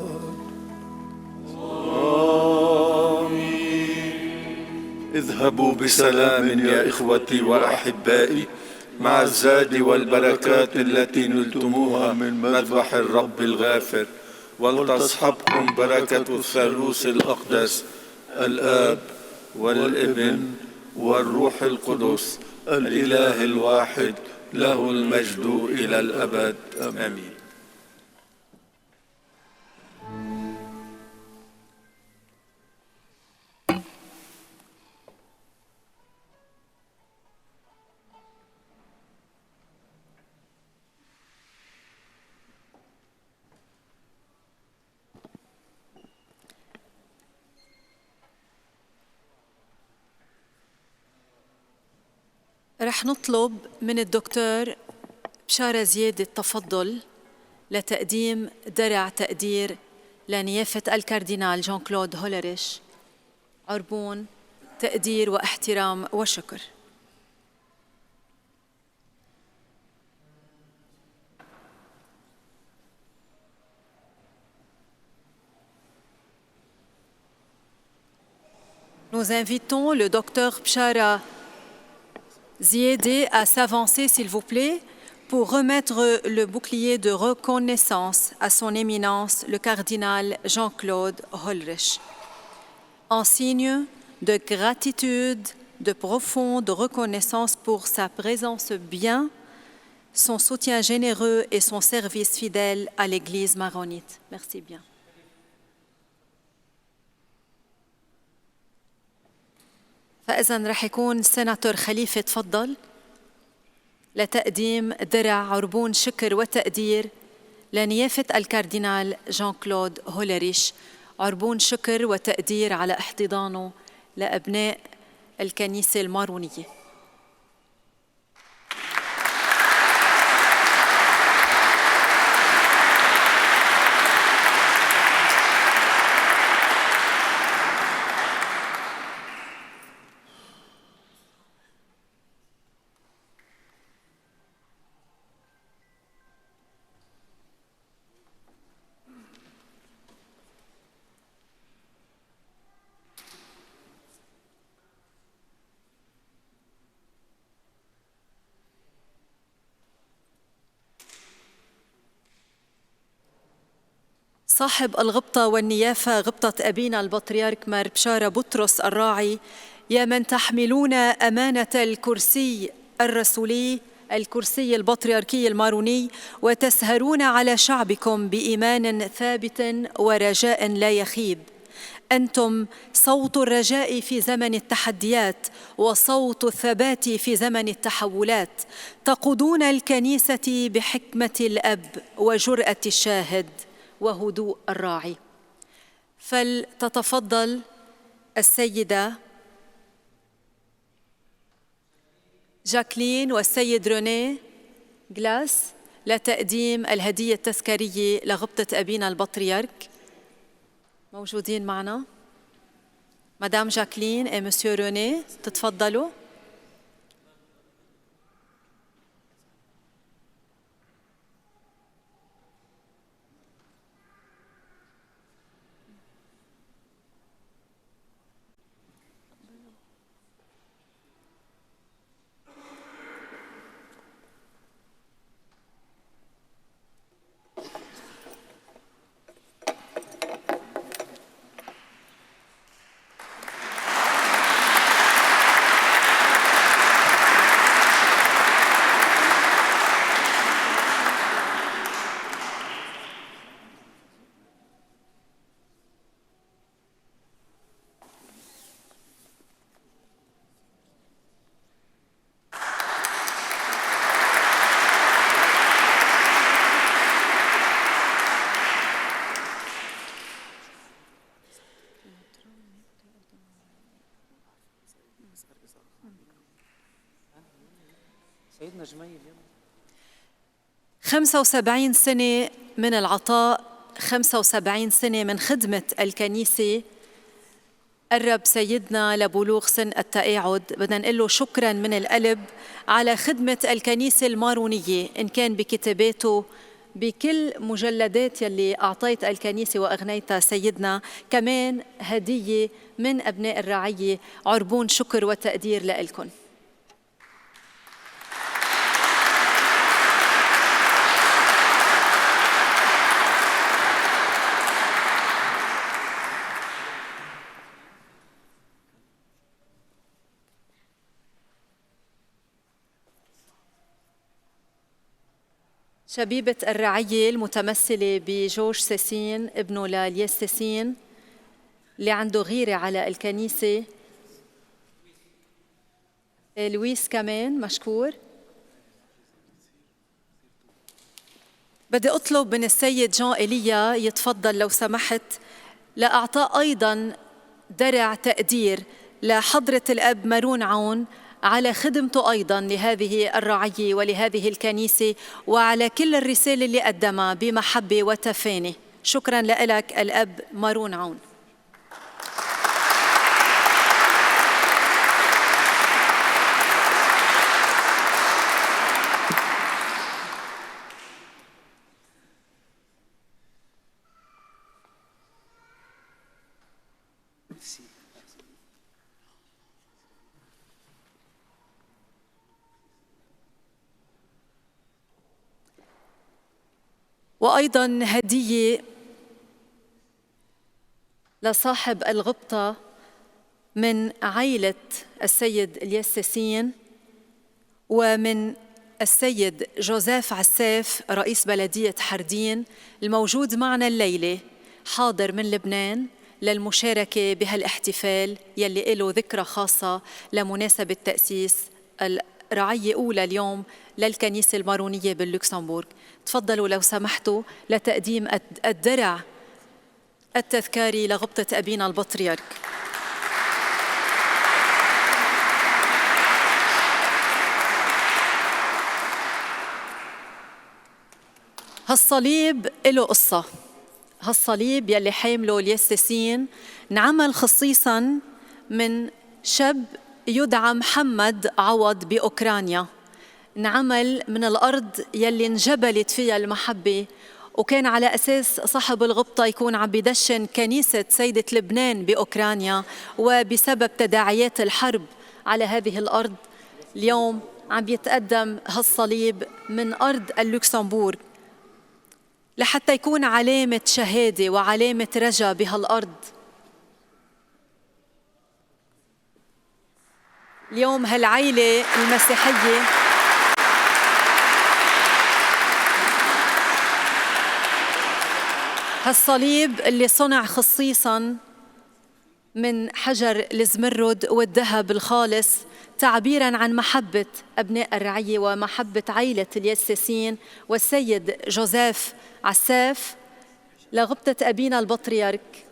اذهبوا بسلام يا إخوتي وأحبائي، مع الزاد والبركات التي نلتموها من مذبح الرب الغافر، ولتصحبكم بركة الثالوث الأقدس الآب والابن والروح القدس الإله الواحد، له المجد إلى الأبد آمين. رح نطلب من الدكتور بشارة زياد التفضل لتقديم درع تقدير لنيافة الكاردينال جان كلود هولريش، عربون تقدير واحترام وشكر. Nous invitons le docteur Bchara Ziedé à s'avancer, s'il vous plaît, pour remettre le bouclier de reconnaissance à son éminence, le cardinal Jean-Claude Holrich, en signe de gratitude de profonde reconnaissance pour sa présence bien, son soutien généreux et son service fidèle à l'Église maronite. Merci bien. فإذن رح يكون السيناتور خليفة تفضل لتقديم درع عربون شكر وتقدير لنيافة الكاردينال جان كلود هولريش، عربون شكر وتقدير على احتضانه لأبناء الكنيسة المارونية. صاحب الغبطة والنيافة غبطة أبينا البطريرك مار بشارة بطرس الراعي، يا من تحملون أمانة الكرسي الرسولي، الكرسي البطريركي الماروني، وتسهرون على شعبكم بإيمان ثابت ورجاء لا يخيب. أنتم صوت الرجاء في زمن التحديات وصوت الثبات في زمن التحولات، تقودون الكنيسة بحكمة الأب وجرأة الشاهد وهدوء الراعي. فلتتفضل السيدة جاكلين والسيد روني جلاس لتقديم الهدية التذكارية لغبطة أبينا البطريرك. موجودين معنا مدام جاكلين et monsieur روني، تتفضلوا. سيدنا جميل 75 سنة من العطاء، 75 سنة من خدمة الكنيسة. قرب سيدنا لبلوغ سن التقاعد، بدنا نقول له شكراً من القلب على خدمة الكنيسة المارونية، إن كان بكتاباته بكل مجلدات يلي أعطيت الكنيسة وأغنيتها سيدنا، كمان هدية من أبناء الرعية، عربون شكر وتقدير لإلكن. شبيبة الرعية المتمثلة بجورج سيسين ابنه للياس سيسين اللي عنده غيرة على الكنيسة، لويس كمان مشكور. بدي أطلب من السيد جان إيليا يتفضل لو سمحت لأعطاء أيضاً درع تقدير لحضرة الأب مارون عون على خدمته أيضاً لهذه الرعية ولهذه الكنيسة، وعلى كل الرسالة اللي قدمها بمحبة وتفاني. شكراً لك الأب مارون عون. وأيضاً هدية لصاحب الغبطة من عائلة السيد الياس ساسين ومن السيد جوزيف عساف رئيس بلدية حردين الموجود معنا الليلة حاضر من لبنان للمشاركة بهالاحتفال يلي له ذكرى خاصة لمناسبة تأسيس الرعية أولى اليوم للكنيسة المارونية باللوكسمبورغ. تفضلوا لو سمحتوا لتقديم الدرع التذكاري لغبطة أبينا البطريرك. هالصليب له قصة. هالصليب يلي حامله الياس ساسين انعمل خصيصاً من شاب يدعى محمد عوض بأوكرانيا، انعمل من الأرض يلي انجبلت فيها المحبة، وكان على أساس صاحب الغبطة يكون عم بدشن كنيسة سيدة لبنان بأوكرانيا، وبسبب تداعيات الحرب على هذه الأرض اليوم عم يتقدم هالصليب من أرض اللوكسمبورغ لحتى يكون علامة شهادة وعلامة رجا بهالأرض. اليوم هالعيلة المسيحية هالصليب اللي صنع خصيصاً من حجر الزمرد والذهب الخالص تعبيراً عن محبة أبناء الرعية ومحبة عائلة الياس ساسين والسيد جوزيف عساف لغبطة أبينا البطريرك،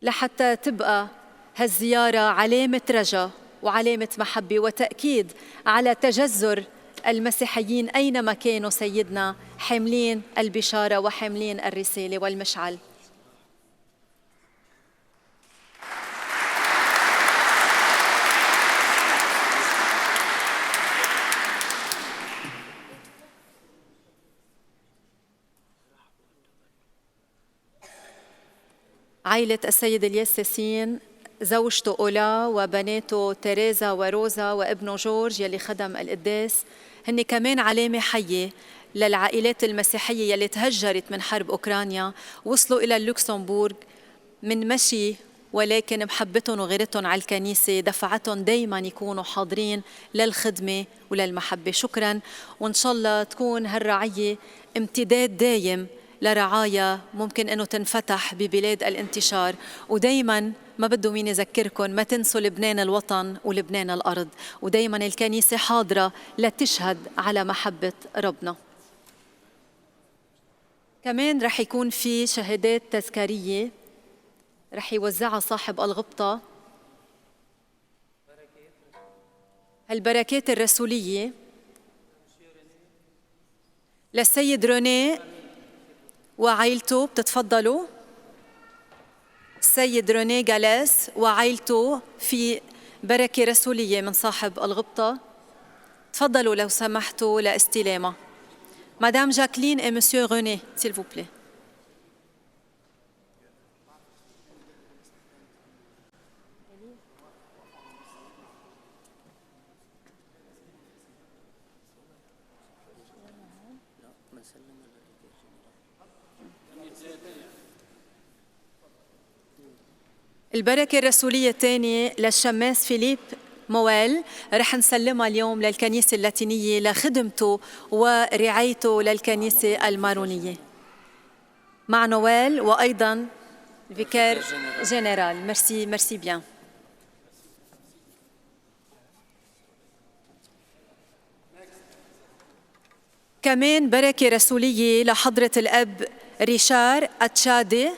لحتى تبقى هالزيارة علامة رجا وعلامة محبة وتأكيد على تجذر المسيحيين أينما كانوا سيدنا حاملين البشارة وحاملين الرسالة والمشعل. عائلة السيد الياس ساسين، زوجته أولا وبناته تيريزا وروزا وابنه جورج يلي خدم القداس، هن كمان علامة حية للعائلات المسيحية يلي تهجرت من حرب أوكرانيا، وصلوا إلى اللوكسمبورغ من مشي، ولكن محبتهم وغيرتهم على الكنيسة دفعتهم دايما يكونوا حاضرين للخدمة وللمحبة. شكرا، وإن شاء الله تكون هالرعية امتداد دايم لرعايا ممكن أنه تنفتح ببلاد الانتشار. ودايما ما بدو مين يذكركم ما تنسوا لبنان الوطن ولبنان الأرض، ودايما الكنيسة حاضرة لتشهد على محبة ربنا. كمان رح يكون في شهادات تذكارية رح يوزعها صاحب الغبطة، هالبركات الرسولية للسيد روني وعائلته. بتتفضلوا السيد روني جالس وعائلته في بركة رسولية من صاحب الغبطة. تفضلوا لو سمحتوا لاستلامها. مدام جاكلين et monsieur René, s'il vous plaît. البركة الرسولية الثانية للشماس فيليب مويل، رح نسلمها اليوم للكنيسة اللاتينية لخدمته ورعايته للكنيسة المارونية مع نويل وأيضا الفيكار جنرال. ميرسي ميرسي بيان. كمان بركة رسولية لحضرة الأب ريشار أتشادي،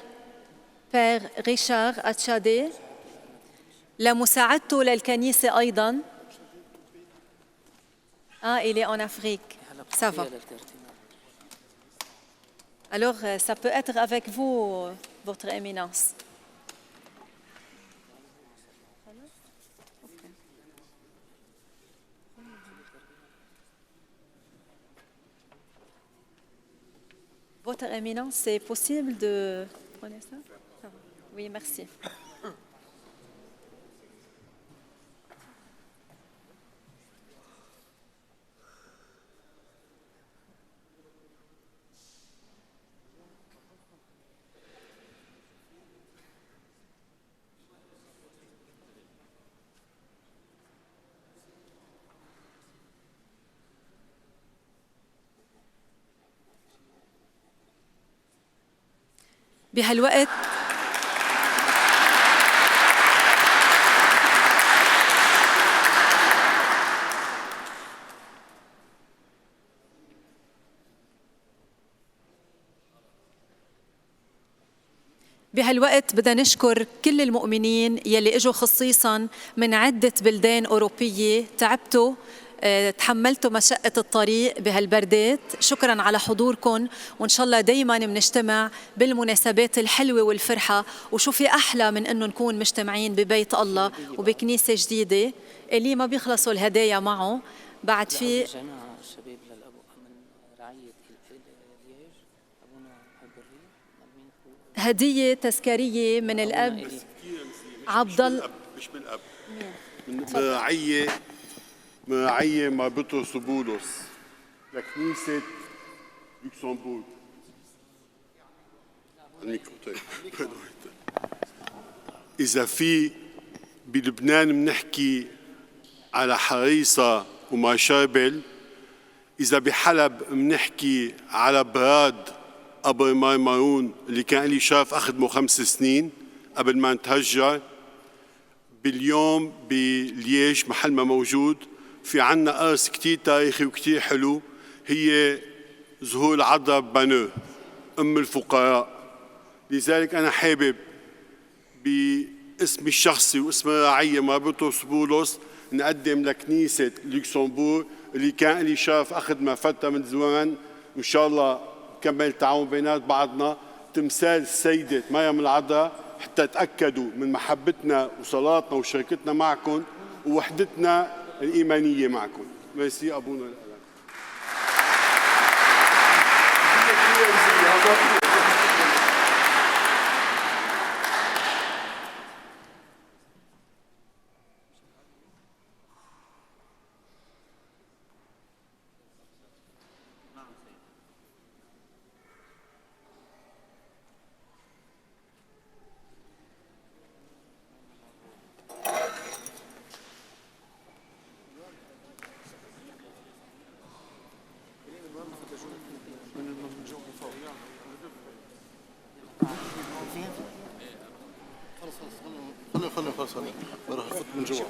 Père Richard Atchadé، لمساعدته للكنيسة أيضاً. Il est en Afrique. Ça va. Alors, ça peut être avec vous, Votre Éminence. Votre Éminence, c'est possible de prendre ça? Oui, merci. بهالوقت بدنا نشكر كل المؤمنين يلي اجوا خصيصا من عدة بلدان أوروبية، تعبتوا تحملتوا مشقة الطريق بهالبردات. شكرا على حضوركم، وإن شاء الله دايما بنجتمع بالمناسبات الحلوة والفرحة. وشو في أحلى من أنه نكون مجتمعين ببيت الله وبكنيسة جديدة اللي ما بيخلصوا الهدايا معه. بعد في هدية تذكارية من الأب عبد الله، مش من الأب، من معية مع بطرس وبولس لكنيسة لوكسمبورغ. إذا في بلبنان بنحكي على حريصة وما شربل، إذا بحلب بنحكي على براد أبو ماي مارون اللي كان لي شرف أخدمه 5 سنين قبل ما نتهجر. باليوم بلييج محل ما موجود في عنا قرص كتير تاريخي وكتير حلو، هي زهور العذراء بانو أم الفقراء. لذلك أنا حابب باسمي الشخصي واسم الرعية مع بطرس بولس نقدم لكنيسة لوكسمبورغ اللي كان لي شرف أخدمها فترة من زمان، وإن شاء الله نكمل التعاون بينات بعضنا، تمثال السيدة مريم العذراء، حتى تأكدوا من محبتنا وصلاتنا وشركتنا معكم ووحدتنا الإيمانية معكم. ميرسي أبونا. خلص بروح افوت من جوا.